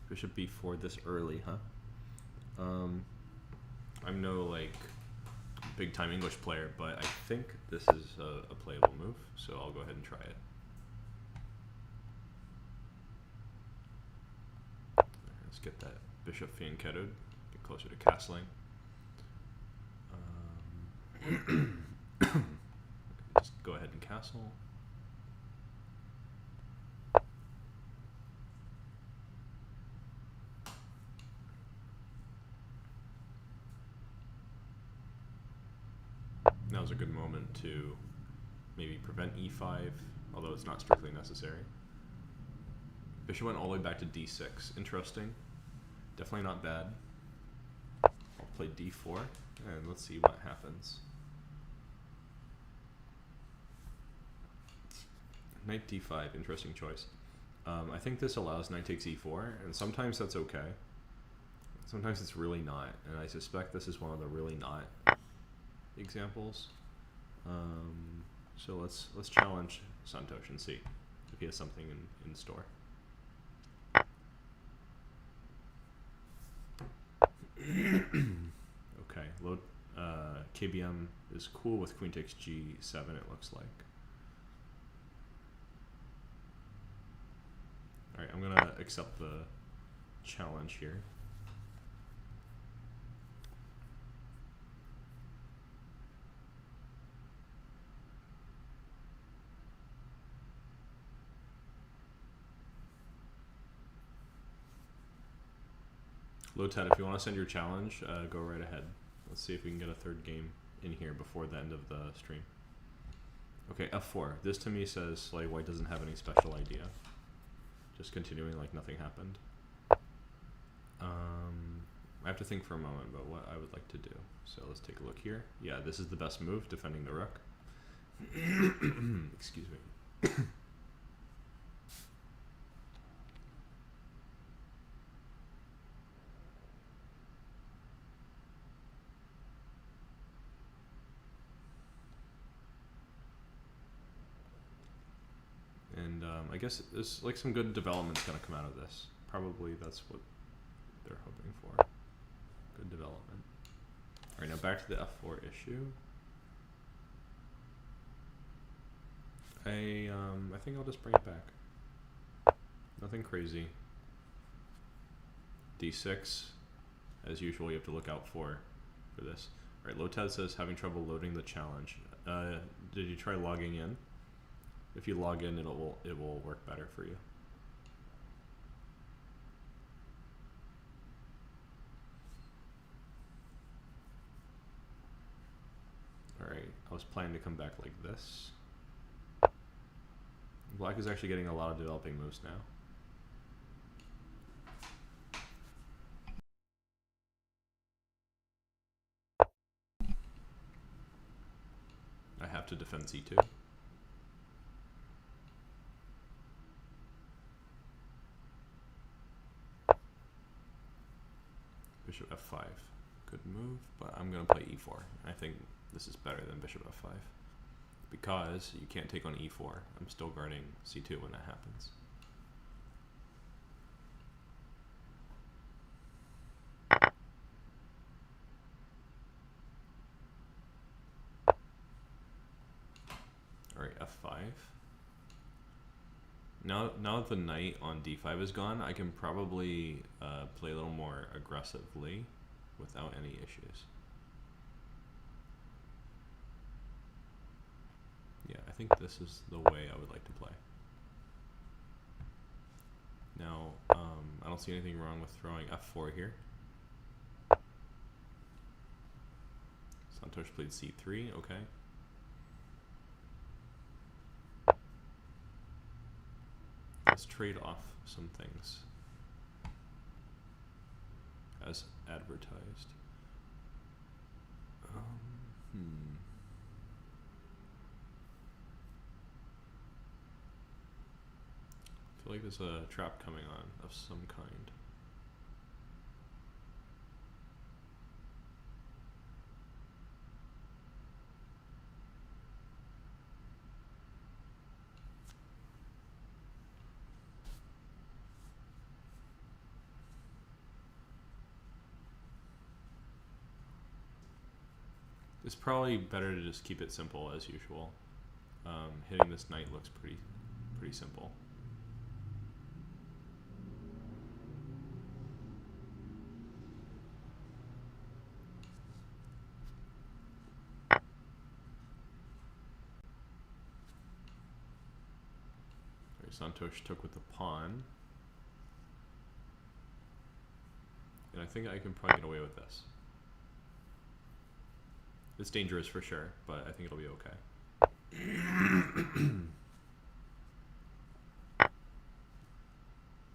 A: Bishop b4 this early, huh? I'm no like big time English player, but I think this is a playable move, so I'll go ahead and try it. Let's get that bishop fianchettoed, get closer to castling. Just go ahead and castle. Now's a good moment to maybe prevent e5, although it's not strictly necessary. Bishop went all the way back to d6. Interesting. Definitely not bad. I'll play d4, and let's see what happens. Knight d5, interesting choice. I think this allows knight takes e4, and sometimes that's okay. Sometimes it's really not, and I suspect this is one of the really not examples. So let's challenge Santosh and see if he has something in store. Okay, KBM is cool with queen takes g7, it looks like. Alright, I'm gonna accept the challenge here. Lotad, if you want to send your challenge, go right ahead. Let's see if we can get a third game in here before the end of the stream. Okay, f4. This to me says like white doesn't have any special idea. Just continuing like nothing happened. I have to think for a moment about what I would like to do. So let's take a look here. Yeah, this is the best move, defending the rook. Excuse me. And I guess there's like some good development's gonna come out of this. Probably that's what they're hoping for. Good development. Alright, now back to the f4 issue. I think I'll just bring it back. Nothing crazy. d6. As usual, you have to look out for this. Alright, Lotad says having trouble loading the challenge. Did you try logging in? If you log in, it will work better for you. Alright, I was planning to come back like this. Black is actually getting a lot of developing moves now. I have to defend c2. Bishop f5. Good move, but I'm going to play e4. I think this is better than bishop f5. Because you can't take on e4. I'm still guarding c2 when that happens. Alright, f5. Now that the knight on d5 is gone, I can probably play a little more aggressively without any issues. Yeah, I think this is the way I would like to play. Now, I don't see anything wrong with throwing f4 here. Santosh played c3, okay. Let's trade off some things as advertised. I feel like there's a trap coming on of some kind. It's probably better to just keep it simple as usual. Hitting this knight looks pretty simple. Santosh took with the pawn. And I think I can probably get away with this. It's dangerous for sure, but I think it'll be okay.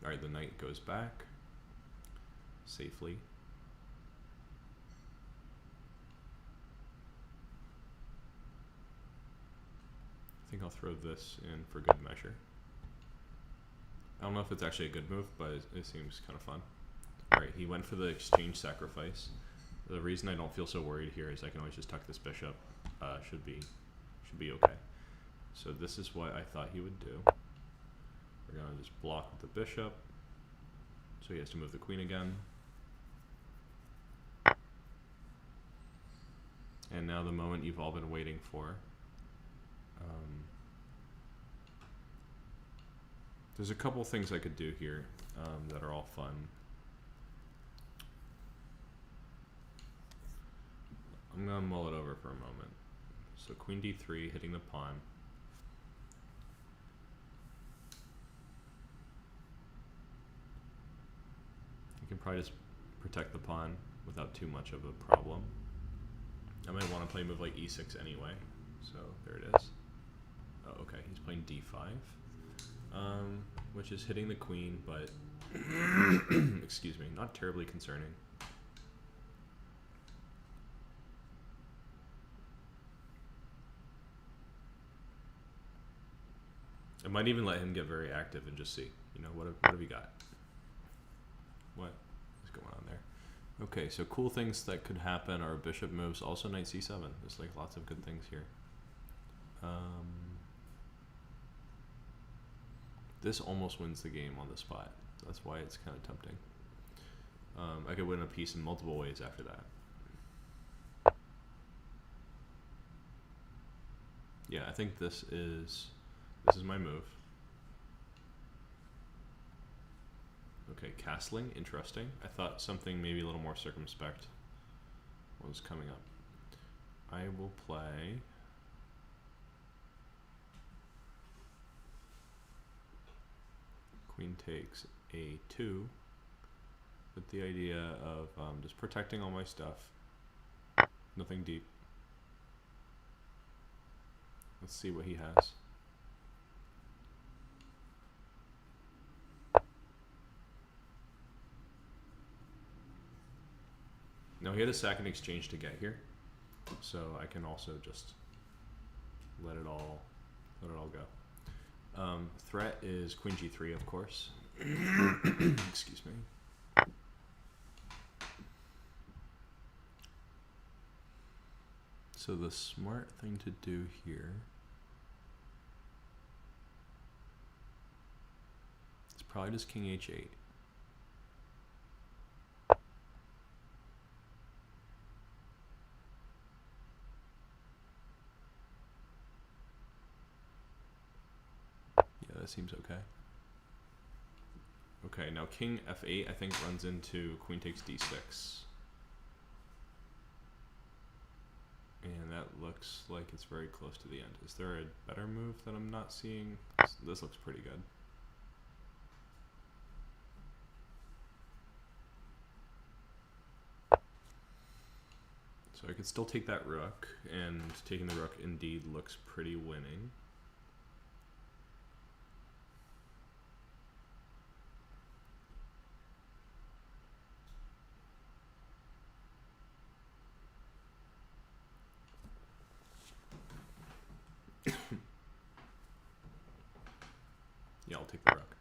A: Alright, the knight goes back safely. I think I'll throw this in for good measure. I don't know if it's actually a good move, but it seems kind of fun. Alright, he went for the exchange sacrifice. The reason I don't feel so worried here is I can always just tuck this bishop. Should be okay. So this is what I thought he would do. We're gonna just block with the bishop. So he has to move the queen again. And now the moment you've all been waiting for. There's a couple things I could do here that are all fun. I'm gonna mull it over for a moment. So queen d3, hitting the pawn. You can probably just protect the pawn without too much of a problem. I might want to play a move like e6 anyway. So there it is. Oh, okay. He's playing d5, which is hitting the queen, but excuse me, not terribly concerning. I might even let him get very active and just see, you know, what have you got? What is going on there? Okay, so cool things that could happen are bishop moves, also knight c7. There's like lots of good things here. This almost wins the game on the spot. That's why it's kind of tempting. I could win a piece in multiple ways after that. Yeah, I think this is my move. Okay, castling, interesting. I thought something maybe a little more circumspect was coming up. I will play queen takes a2 with the idea of just protecting all my stuff. Nothing deep. Let's see what he has. Now he had a sack in exchange to get here, so I can also just let it all go. Threat is queen g3, of course. Excuse me. So the smart thing to do here is probably just king h8. That seems okay. Okay, now king f8 I think runs into queen takes d6. And that looks like it's very close to the end. Is there a better move that I'm not seeing? This looks pretty good. So I could still take that rook, and taking the rook indeed looks pretty winning. Yeah, I'll take the rook.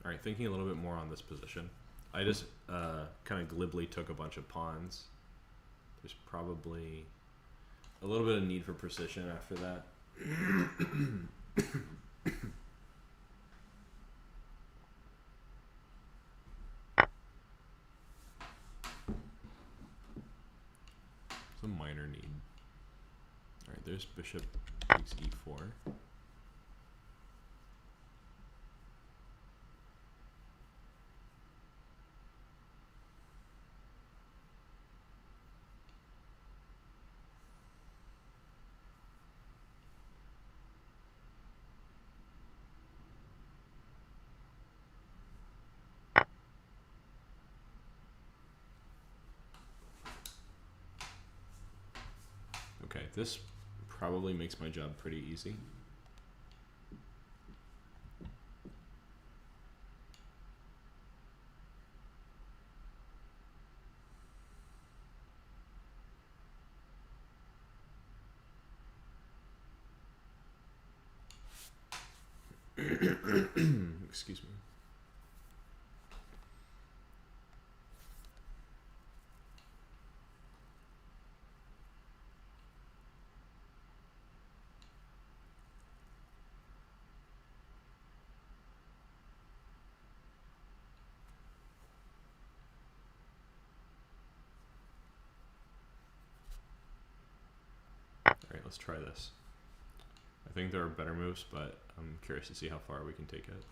A: Alright, thinking a little bit more on this position. I just kind of glibly took a bunch of pawns. There's probably a little bit of need for precision after that. It's a minor need. Alright, there's bishop takes e4. Okay, this probably makes my job pretty easy. Excuse me. Alright, let's try this. I think there are better moves, but I'm curious to see how far we can take it.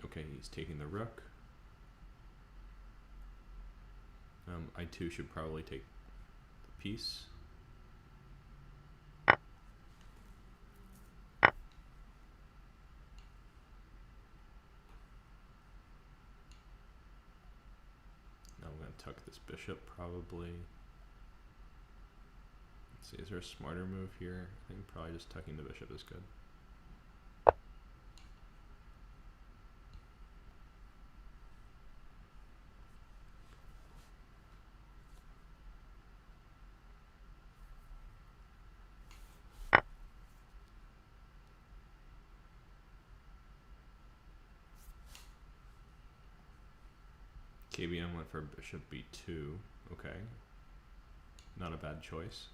A: Okay, he's taking the rook. I too should probably take the piece. tuck this bishop probably. Let's see, is there a smarter move here? I think probably just tucking the bishop is good. KBM went for bishop b2. Okay. Not a bad choice.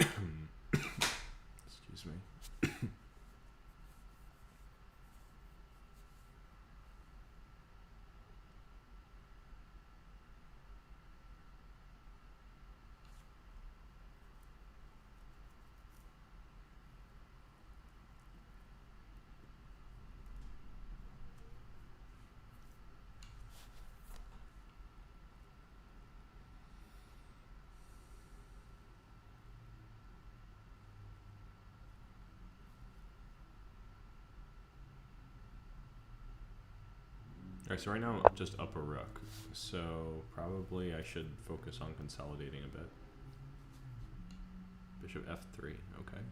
A: Excuse me. Alright, so right now I'm just up a rook. So probably I should focus on consolidating a bit. Bishop f3, okay.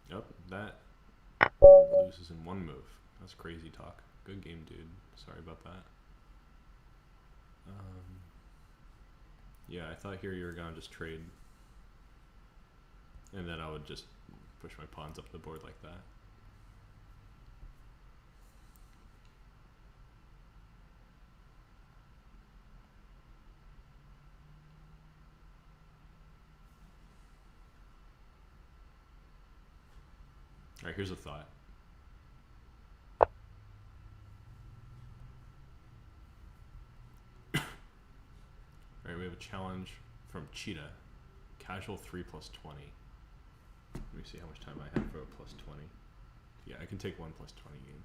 A: Yep, that loses in one move. That's crazy talk. Good game, dude. Sorry about that. Yeah, I thought here you were gonna just trade. And then I would just push my pawns up the board like that. Alright, here's a thought. Alright, we have a challenge from Cheetah. Casual 3 plus 20. Let me see how much time I have for a plus 20. Yeah, I can take one plus 20 game.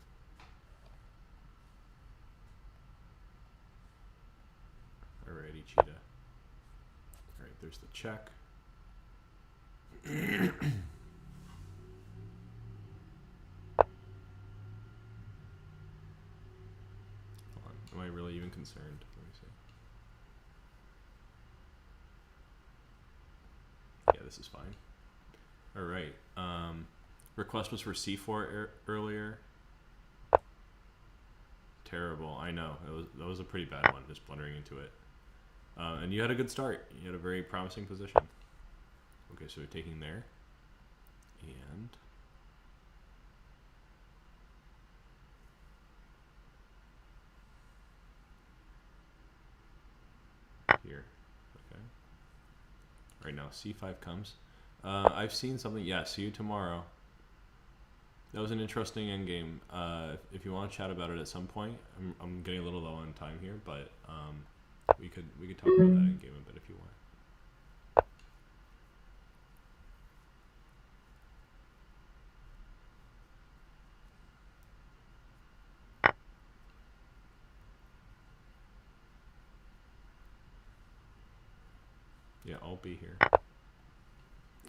A: Alrighty, Cheetah. Alright, there's the check. Hold on, am I really even concerned? Let me see. Yeah, this is fine. Alright, request was for c4 earlier. Terrible, I know. That was a pretty bad one, just blundering into it. And you had a good start. You had a very promising position. Okay, so we're taking there. And here. Okay. Right now, c5 comes. I've seen something. Yeah, see you tomorrow. That was an interesting endgame. If you want to chat about it at some point, I'm getting a little low on time here, but we could talk about that endgame a bit if you want. Yeah, I'll be here.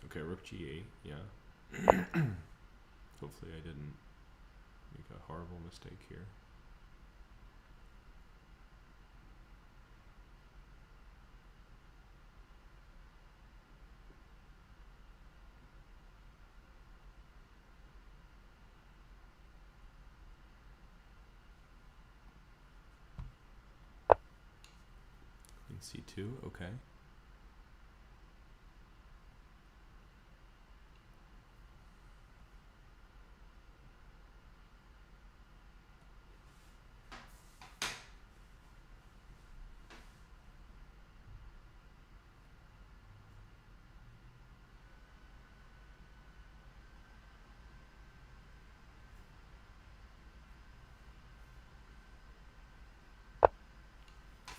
A: Okay, rook g8. Yeah. Hopefully I didn't make a horrible mistake here. c2, okay.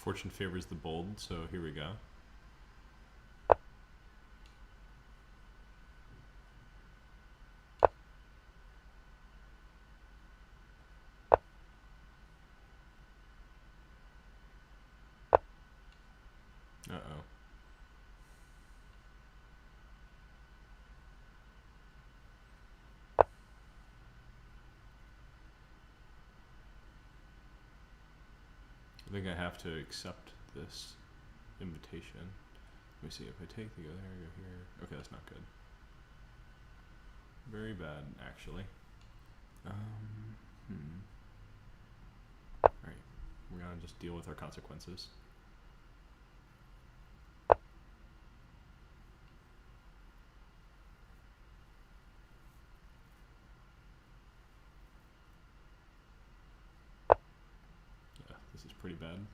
A: Fortune favors the bold, so here we go. Uh-oh. I think I have to accept this invitation. Let me see, if I take, they go there, go here. Okay, that's not good. Very bad, actually. Alright, we're gonna just deal with our consequences. Yeah, this is pretty bad.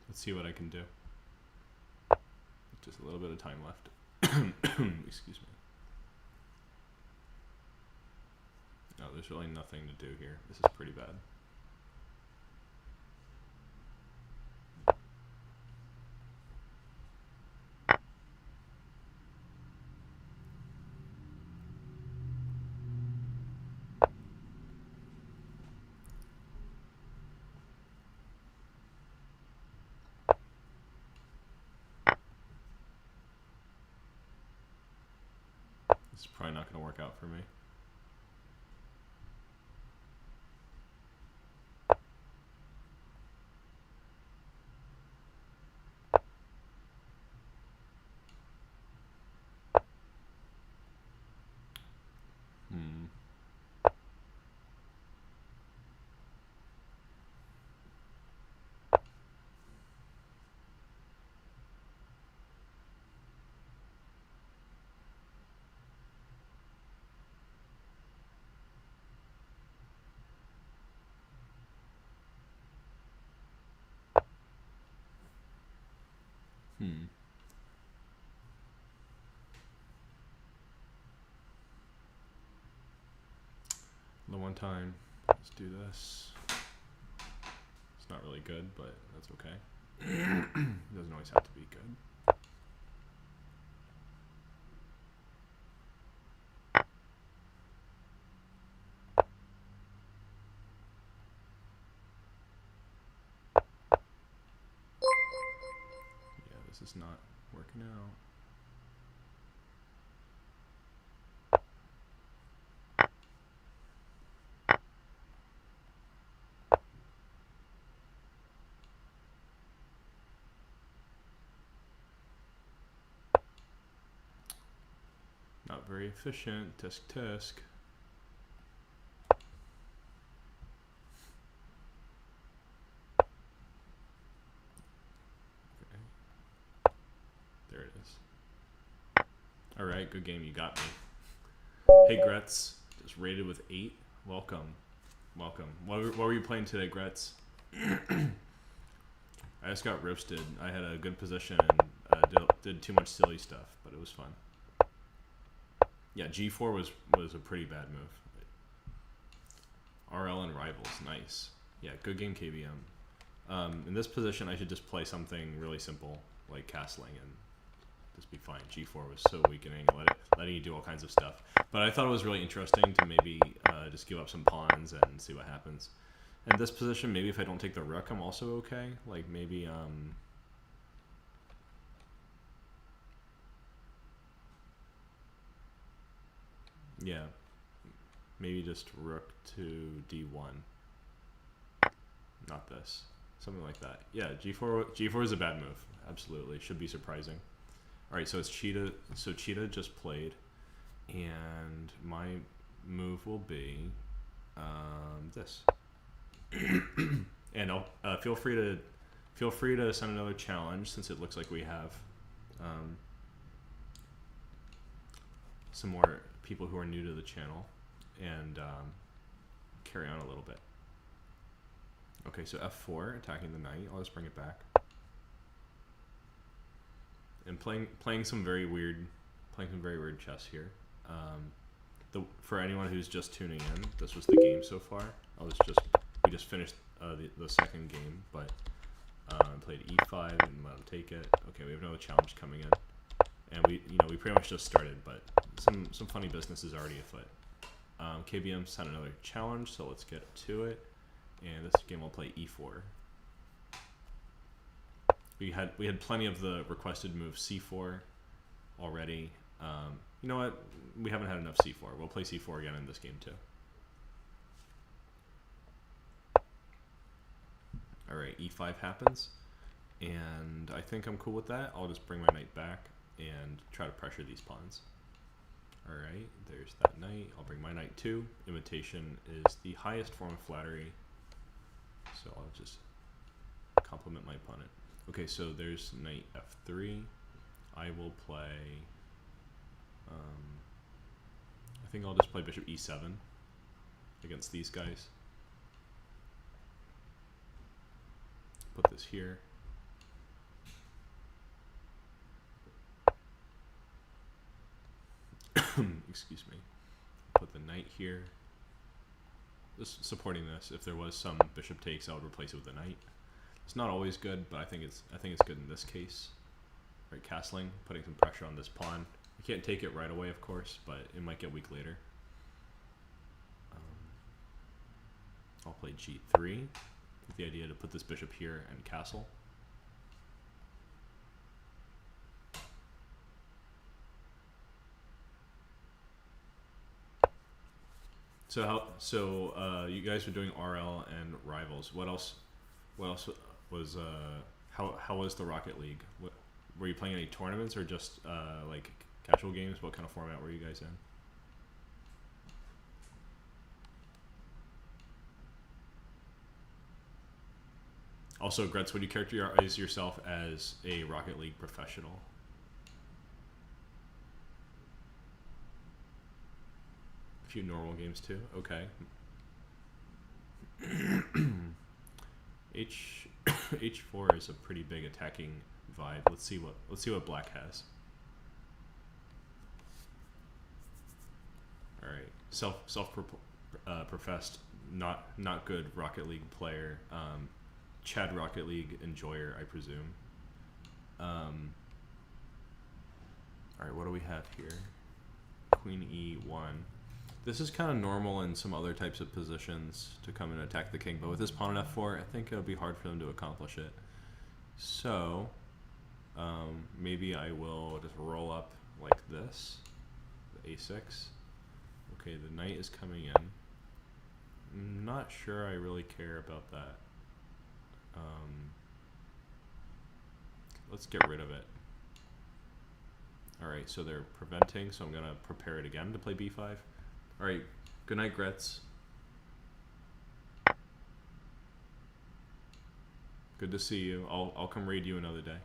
A: Let's see what I can do. Just a little bit of time left. Excuse me. Oh, there's really nothing to do here. This is pretty bad. This is probably not going to work out for me. The one time, let's do this. It's not really good, but that's okay. It doesn't always have to be good. Yeah, this is not working out. Not very efficient. Tisk tisk. Okay. There it is. Alright, good game. You got me. Hey, Gretz. Just rated with 8. Welcome. Welcome. What were you playing today, Gretz? I just got roasted. I had a good position and did too much silly stuff, but it was fun. Yeah, G4 was a pretty bad move. RL and Rivals, nice. Yeah, good game, KBM. In this position, I should just play something really simple, like castling, and just be fine. G4 was so weakening, letting you do all kinds of stuff. But I thought it was really interesting to maybe just give up some pawns and see what happens. In this position, maybe if I don't take the rook, I'm also okay. Like maybe yeah, maybe just rook to d1. Not this. Something like that. Yeah, G4 is a bad move. Absolutely. Should be surprising. All right, so it's Cheetah. So Cheetah just played, and my move will be this. And I'll feel free to send another challenge since it looks like we have some more people who are new to the channel, and carry on a little bit. Okay, so F4 attacking the knight. I'll just bring it back. And playing some very weird chess here. For anyone who's just tuning in, this was the game so far. We just finished the second game, but played E5 and let him take it. Okay, we have another challenge coming in, and we pretty much just started, but some funny business is already afoot. KBM sent another challenge, so let's get to it. And this game we'll play E4. We had plenty of the requested move C4 already. You know what? We haven't had enough C4. We'll play C4 again in this game too. All right, E5 happens, and I think I'm cool with that. I'll just bring my knight back and try to pressure these pawns. All right, there's that knight. I'll bring my knight too. Imitation is the highest form of flattery, so I'll just compliment my opponent. Okay, so there's knight F3. I will play, I think I'll just play bishop E7 against these guys. Put this here. Excuse me. Put the knight here. Just supporting this. If there was some bishop takes, I would replace it with a knight. It's not always good, but I think it's good in this case. Right, castling, putting some pressure on this pawn. I can't take it right away, of course, but it might get weak later. I'll play G3 with the idea to put this bishop here and castle. So you guys were doing RL and Rivals. What else was how was the Rocket League? Were you playing any tournaments or just like casual games? What kind of format were you guys in? Also, Gretz, would you characterize yourself as a Rocket League professional? A few normal games too. Okay. H4 is a pretty big attacking vibe. Let's see what black has. All right, professed not good Rocket League player. Chad Rocket League enjoyer, I presume. All right, what do we have here? Queen E1. This is kind of normal in some other types of positions to come and attack the king, but with this pawn on F4, I think it'll be hard for them to accomplish it. So maybe I will just roll up like this, the A6. Okay, the knight is coming in. I'm not sure I really care about that. Let's get rid of it. Alright, so they're preventing, so I'm going to prepare it again to play B5. Alright, good night, Gretz. Good to see you. I'll come raid you another day.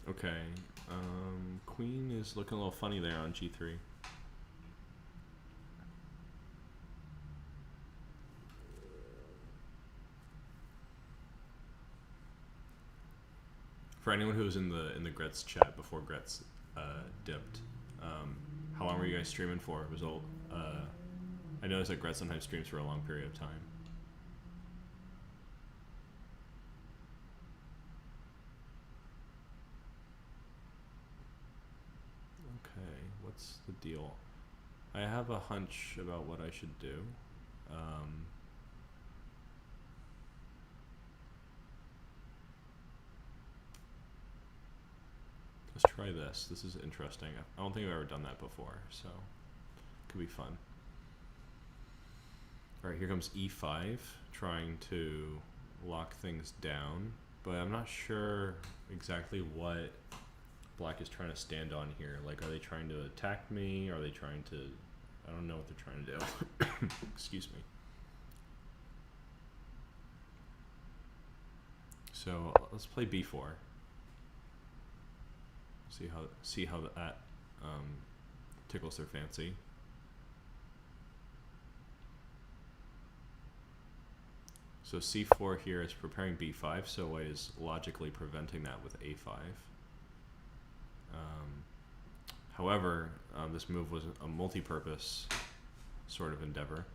A: Okay, queen is looking a little funny there on G3. For anyone who was in the Gretz chat before Gretz dipped, how long were you guys streaming for? It was I noticed that Gretz sometimes streams for a long period of time. What's the deal? I have a hunch about what I should do. Let's try this. This is interesting. I don't think I've ever done that before, so it could be fun. All right, here comes e5, trying to lock things down, but I'm not sure exactly what black is trying to stand on here. Like, are they trying to attack me? Are they trying to... I don't know what they're trying to do. Excuse me. So let's play b4. See how that tickles their fancy. So c4 here is preparing b5, so white is logically preventing that with a5. However, this move was a multi-purpose sort of endeavor.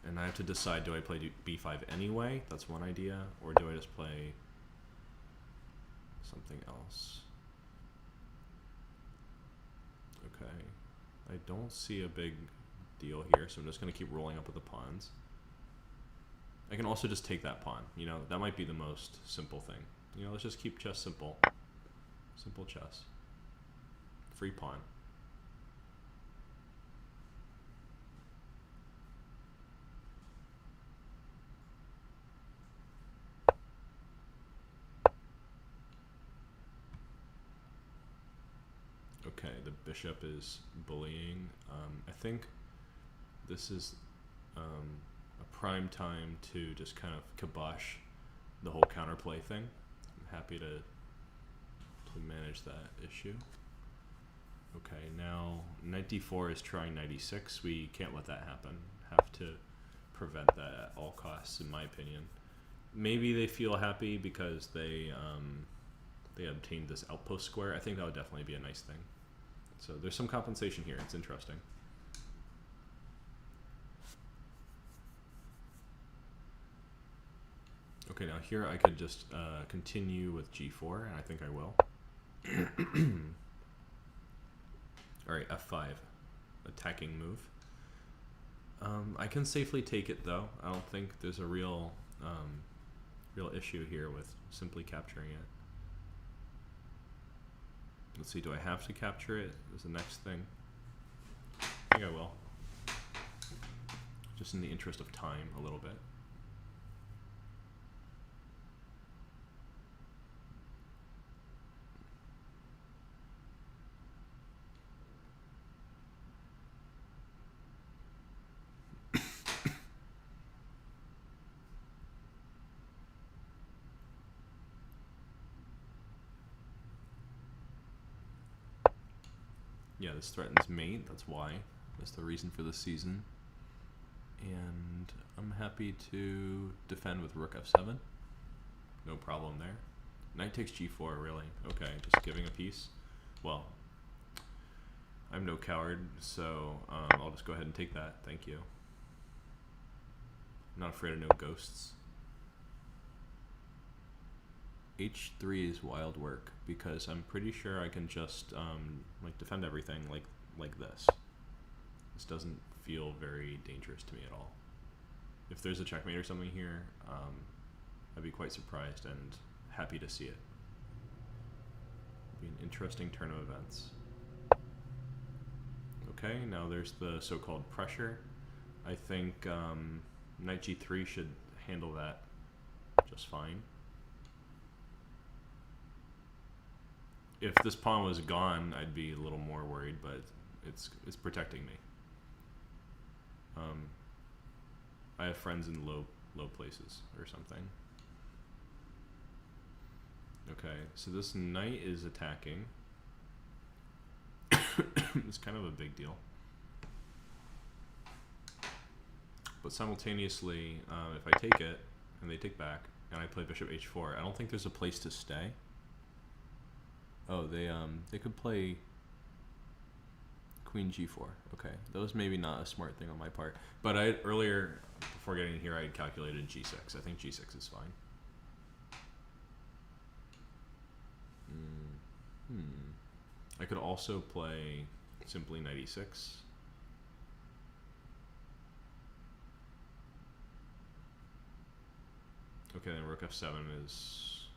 A: And I have to decide, do I play b5 anyway? That's one idea. Or do I just play something else? Okay. I don't see a big deal here, so I'm just going to keep rolling up with the pawns. I can also just take that pawn. You know, that might be the most simple thing. You know, let's just keep chess simple. Simple chess. Free pawn. Okay, the bishop is bullying. I think this is a prime time to just kind of kibosh the whole counterplay thing. I'm happy to manage that issue. Okay, now knight d4 is trying knight e6. We can't let that happen. Have to prevent that at all costs, in my opinion. Maybe they feel happy because they obtained this outpost square. I think that would definitely be a nice thing. So there's some compensation here. It's interesting. Okay, now here I could just continue with g4, and I think I will. Alright, f5. Attacking move. I can safely take it, though. I don't think there's a real issue here with simply capturing it. Let's see, do I have to capture it? Is the next thing. I think I will. Just in the interest of time, a little bit. Yeah, this threatens mate, that's why. That's the reason for this season. And I'm happy to defend with rook f7. No problem there. Knight takes g4, really. Okay, just giving a piece. Well, I'm no coward, so I'll just go ahead and take that. Thank you. I'm not afraid of no ghosts. h3 is wild work because I'm pretty sure I can just like defend everything like this. This doesn't feel very dangerous to me at all. If there's a checkmate or something here, I'd be quite surprised and happy to see it. It'd be an interesting turn of events. Okay, now there's the so-called pressure. I think knight g3 should handle that just fine. If this pawn was gone, I'd be a little more worried, but it's protecting me. I have friends in low places or something. Okay, so this knight is attacking. It's kind of a big deal. But simultaneously, if I take it and they take back and I play bishop h4, I don't think there's a place to stay. Oh, they could play queen g4. Okay, that was maybe not a smart thing on my part. But earlier, before getting here, I had calculated g6. I think g6 is fine. I could also play simply knight e6. Okay, then rook f7 is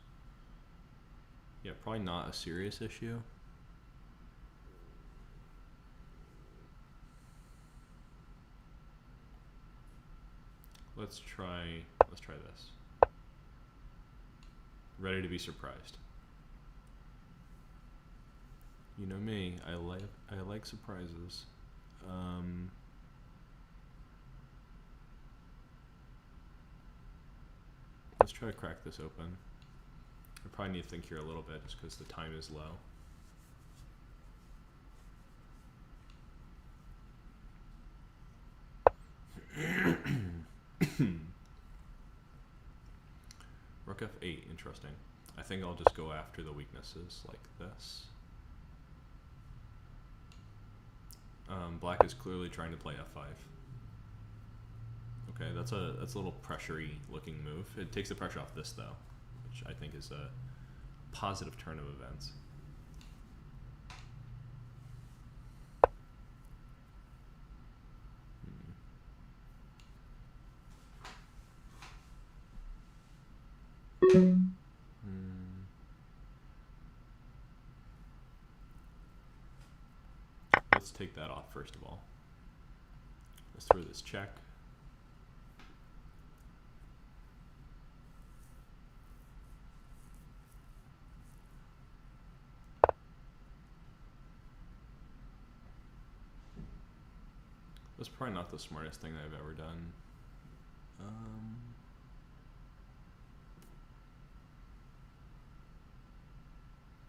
A: Yeah, probably not a serious issue. Let's try this. Ready to be surprised. You know me, I like surprises. Let's try to crack this open. I probably need to think here a little bit just because the time is low. Rook f8, interesting. I think I'll just go after the weaknesses like this. Black is clearly trying to play f5. Okay, that's a little pressury looking move. It takes the pressure off this though, which I think is a positive turn of events. Let's take that off first of all. Let's throw this check. That's probably not the smartest thing I've ever done.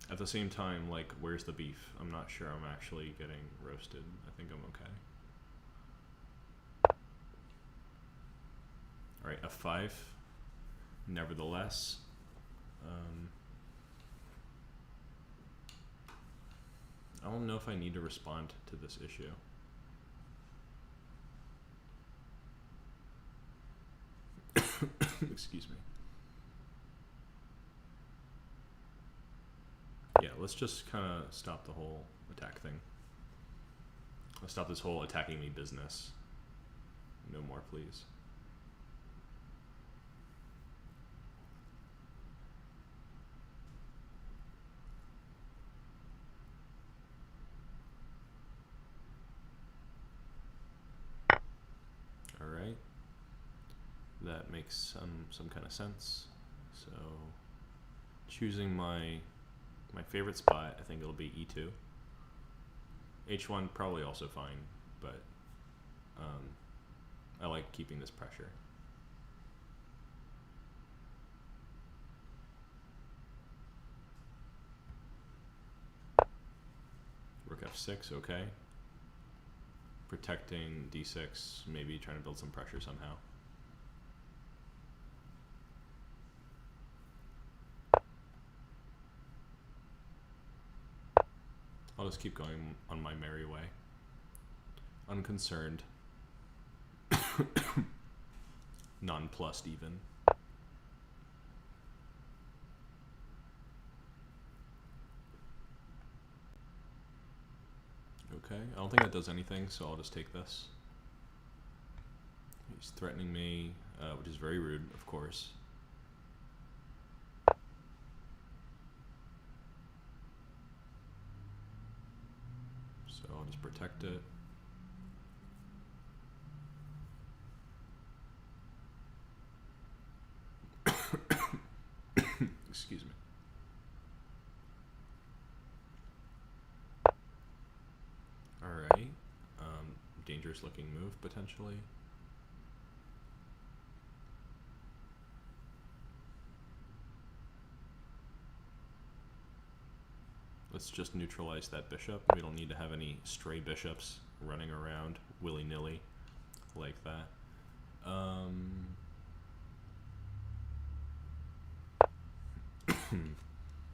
A: At the same time, like, where's the beef? I'm not sure I'm actually getting roasted. I think I'm okay. Alright, f5. Nevertheless, I don't know if I need to respond to this issue. Excuse me. Yeah, let's just kind of stop the whole attack thing. Let's stop this whole attacking me business. No more, please. All right. That makes some kind of sense. So choosing my favorite spot, I think it'll be e2. h1 probably also fine, but I like keeping this pressure. Rook f6, okay. Protecting d6, maybe trying to build some pressure somehow. I'll just keep going on my merry way. Unconcerned. Nonplussed even. Okay, I don't think that does anything, so I'll just take this. He's threatening me, which is very rude, of course. So I'll just protect it. Excuse me. Alright. Dangerous looking move, potentially. Let's just neutralize that bishop. We don't need to have any stray bishops running around willy-nilly like that.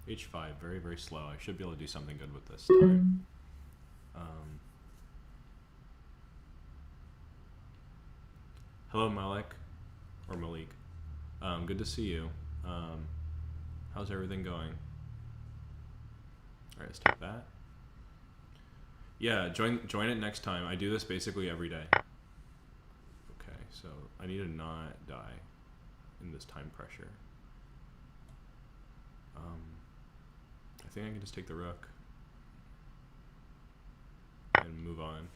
A: H5, very, very slow. I should be able to do something good with this time. Hello, Malik, or Malik. Good to see you. How's everything going? All right, let's take that. Yeah, join it next time. I do this basically every day. Okay, so I need to not die in this time pressure. think I can just take the rook and move on.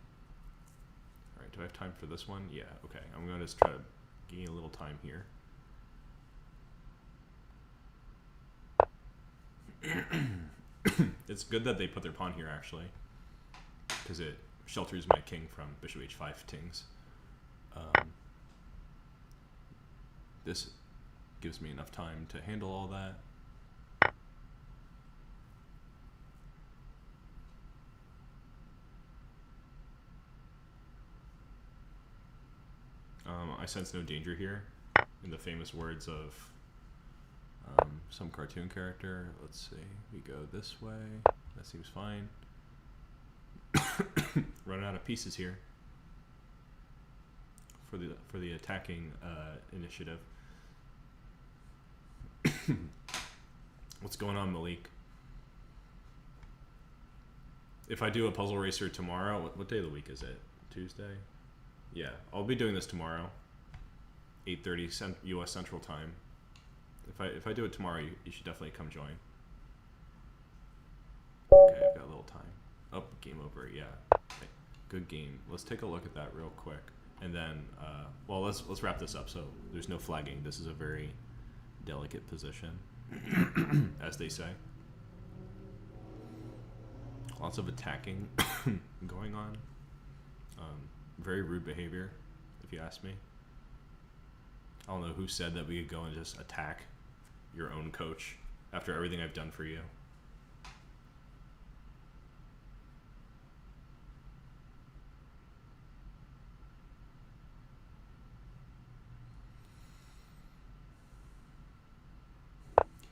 A: Alright, do I have time for this one? Yeah, okay. I'm going to just try to gain a little time here. It's good that they put their pawn here, actually, because it shelters my king from bishop h5 tings. This gives me enough time to handle all that. I sense no danger here, in the famous words of some cartoon character. Let's see, we go this way. That seems fine. Running out of pieces here for the attacking initiative. What's going on, Malik? If I do a puzzle racer tomorrow, what day of the week is it? Tuesday? Yeah, I'll be doing this tomorrow, 8:30 U.S. Central Time. If I do it tomorrow, you should definitely come join. Okay, I've got a little time. Oh, game over. Yeah, okay. Good game. Let's take a look at that real quick, and then well, let's wrap this up. So there's no flagging. This is a very delicate position, as they say. Lots of attacking going on. Very rude behavior, if you ask me. I don't know who said that we could go and just attack your own coach after everything I've done for you.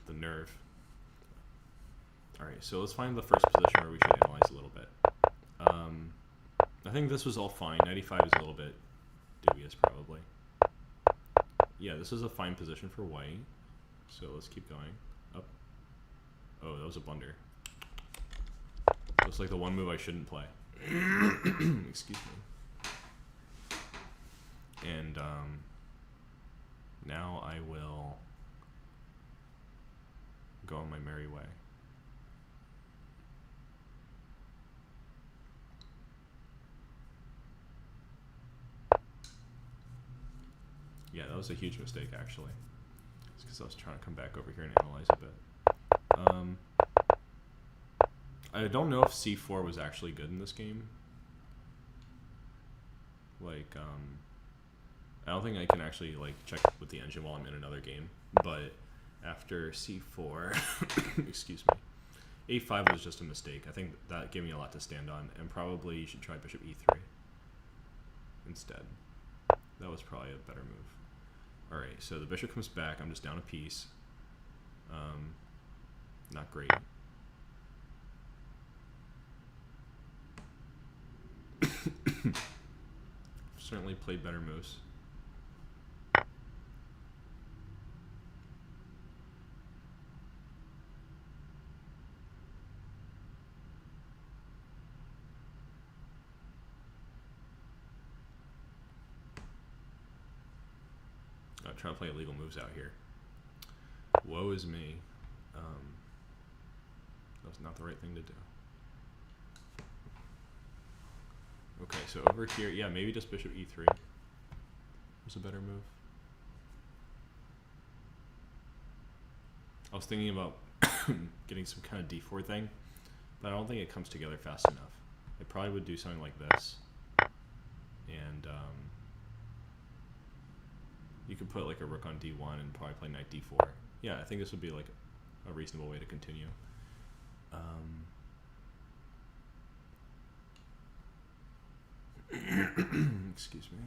A: The nerve. Alright, so let's find the first position where we should analyze a little bit. I think this was all fine. 95 is a little bit dubious, probably. Yeah, this is a fine position for white. So let's keep going. Up. Oh, that was a blunder. Looks like the one move I shouldn't play. Excuse me. And now I will go on my merry way. Yeah, that was a huge mistake, actually. It's because I was trying to come back over here and analyze a bit. I don't know if c4 was actually good in this game. Like, I don't think I can actually, like, check with the engine while I'm in another game. But after c4, excuse me, a5 was just a mistake. I think that gave me a lot to stand on. And probably you should try bishop e3 instead. That was probably a better move. Alright, so the bishop comes back. I'm just down a piece. Not great. Certainly played better moves. I'm trying to play illegal moves out here. Woe is me. That was not the right thing to do. Okay, so over here, yeah, maybe just bishop e3 was a better move. I was thinking about getting some kind of d4 thing, but I don't think it comes together fast enough. I probably would do something like this, and you could put like a rook on d1 and probably play knight d4. Yeah, I think this would be like a reasonable way to continue. Excuse me.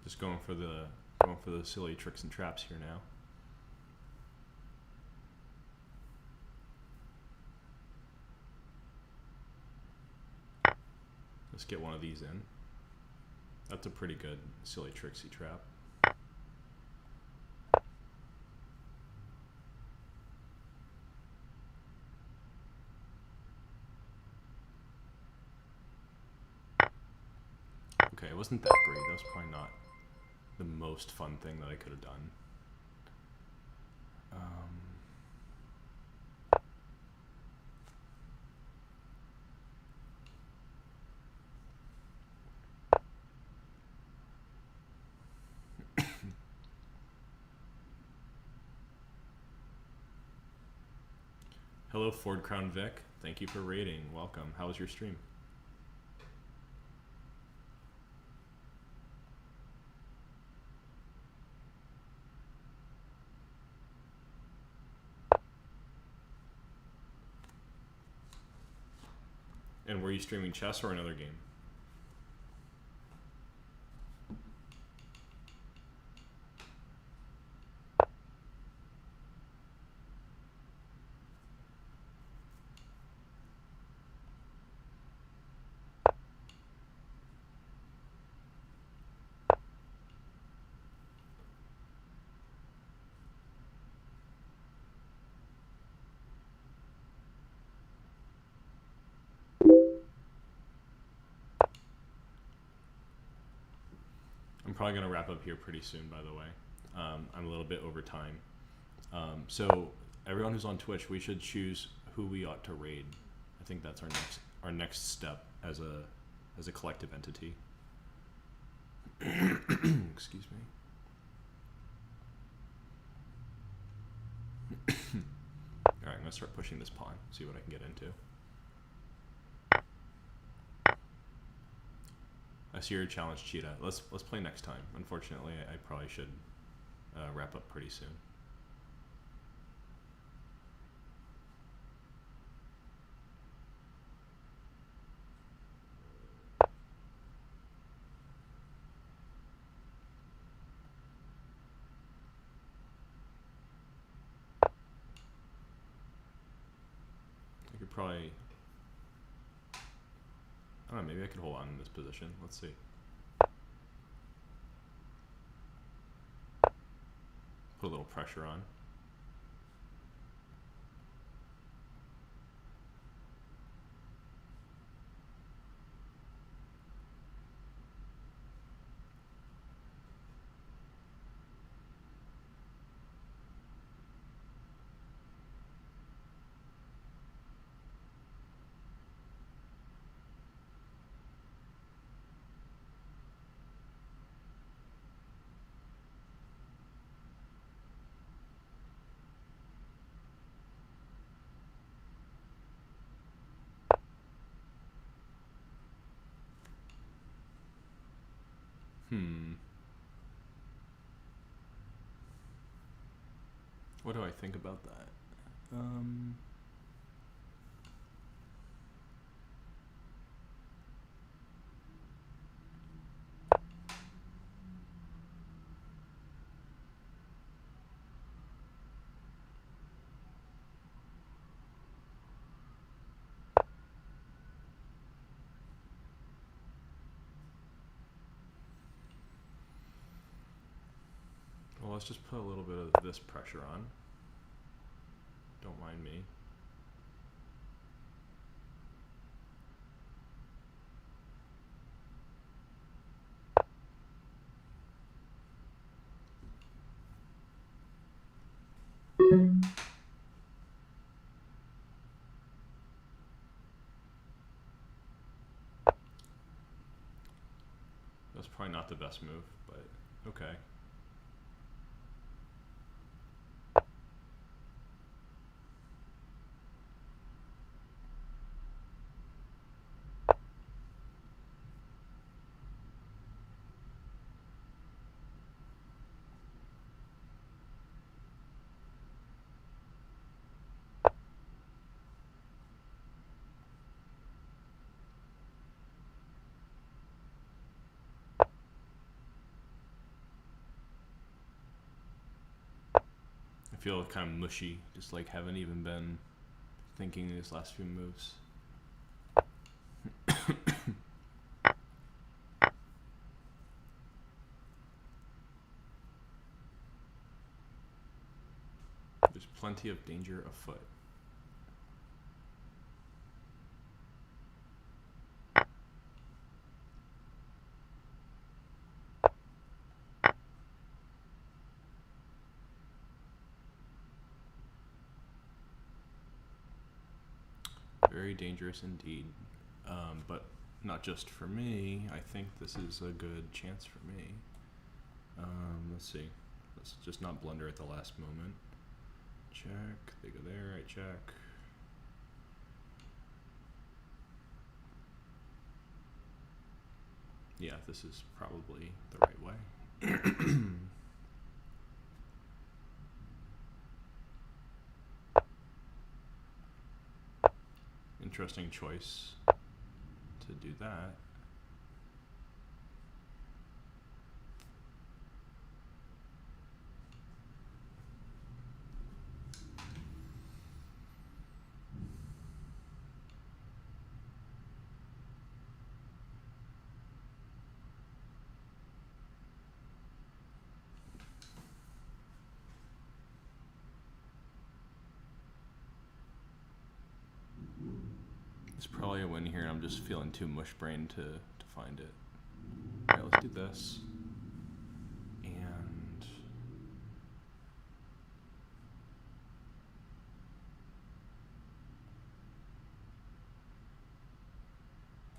A: Just going for the silly tricks and traps here now. Let's get one of these in. That's a pretty good silly tricksy trap. Okay, it wasn't that great. That was probably not the most fun thing that I could have done. Hello, Ford Crown Vic. Thank you for raiding. Welcome. How was your stream? And were you streaming chess or another game? I'm probably going to wrap up here pretty soon, by the way. I'm a little bit over time. So everyone who's on Twitch, we should choose who we ought to raid. I think that's our next step as a collective entity. Excuse me. All right, I'm gonna start pushing this pawn. See what I can get into. I see your challenge, Cheetah. Let's play next time. Unfortunately, I probably should wrap up pretty soon. I could probably, I don't know, maybe I could hold on in this position. Let's see. Put a little pressure on. What do I think about that? Well, let's just put a little bit of this pressure on. Don't mind me. That's probably not the best move, but okay. I feel kind of mushy, just like haven't even been thinking these last few moves. plenty of danger afoot. Very dangerous indeed. But not just for me. I think this is a good chance for me. Let's see. Let's just not blunder at the last moment. Check. They go there. I check. Yeah, this is probably the right way. Interesting choice to do that. It's probably a win here, and I'm just feeling too mush-brained to find it. Alright, let's do this. And...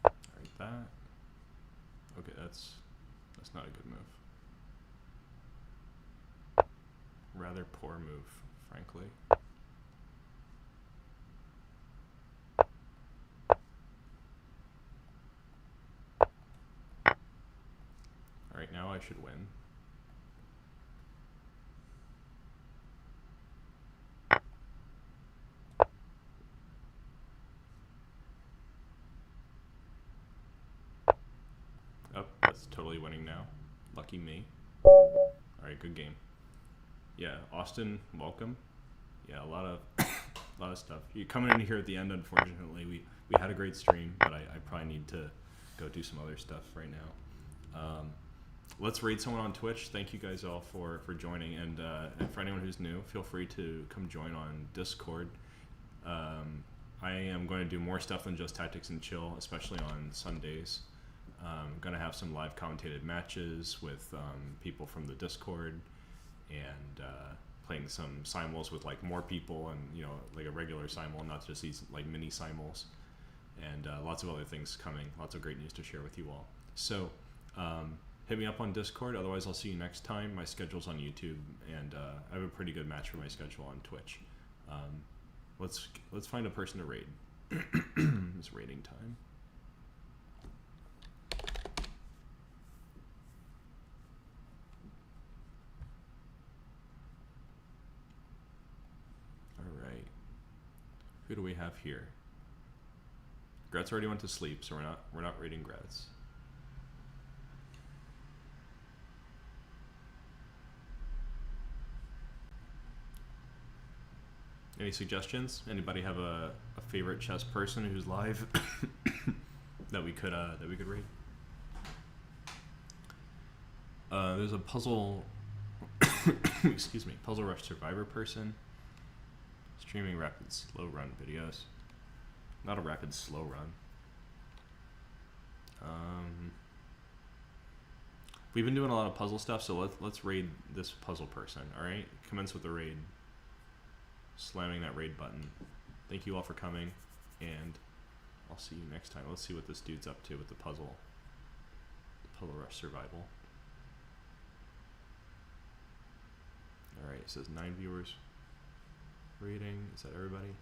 A: alright, that. Okay, that's not a good move. Rather poor move, frankly. Alright, now I should win. Oh, that's totally winning now. Lucky me. Alright, good game. Yeah, Austin, welcome. Yeah, a lot of stuff. You're coming in here at the end, unfortunately. We had a great stream, but I probably need to go do some other stuff right now. Let's raid someone on Twitch. Thank you guys all for joining, and for anyone who's new, feel free to come join on Discord. I am going to do more stuff than just Tactics and Chill, especially on Sundays. I'm going to have some live commentated matches with people from the Discord, and playing some simuls with like more people, and like a regular simul, not just these like mini-simuls, and lots of other things coming. Lots of great news to share with you all. So hit me up on Discord. Otherwise, I'll see you next time. My schedule's on YouTube, and I have a pretty good match for my schedule on Twitch. Let's find a person to raid. It's raiding time. All right. Who do we have here? Gretz already went to sleep, so we're not raiding Gretz. Any suggestions? Anybody have a favorite chess person who's live that we could read? There's a puzzle excuse me, Puzzle Rush Survivor person streaming rapid slow run videos. Not a rapid slow run. We've been doing a lot of puzzle stuff, so let's raid this puzzle person. All right, commence with the raid. Slamming that raid button. Thank you all for coming, and I'll see you next time. Let's see what this dude's up to with the puzzle. Puzzle Rush Survival. Alright, it says 9 viewers. Rating, is that everybody?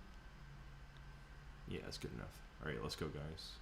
A: Yeah, that's good enough. Alright, let's go, guys.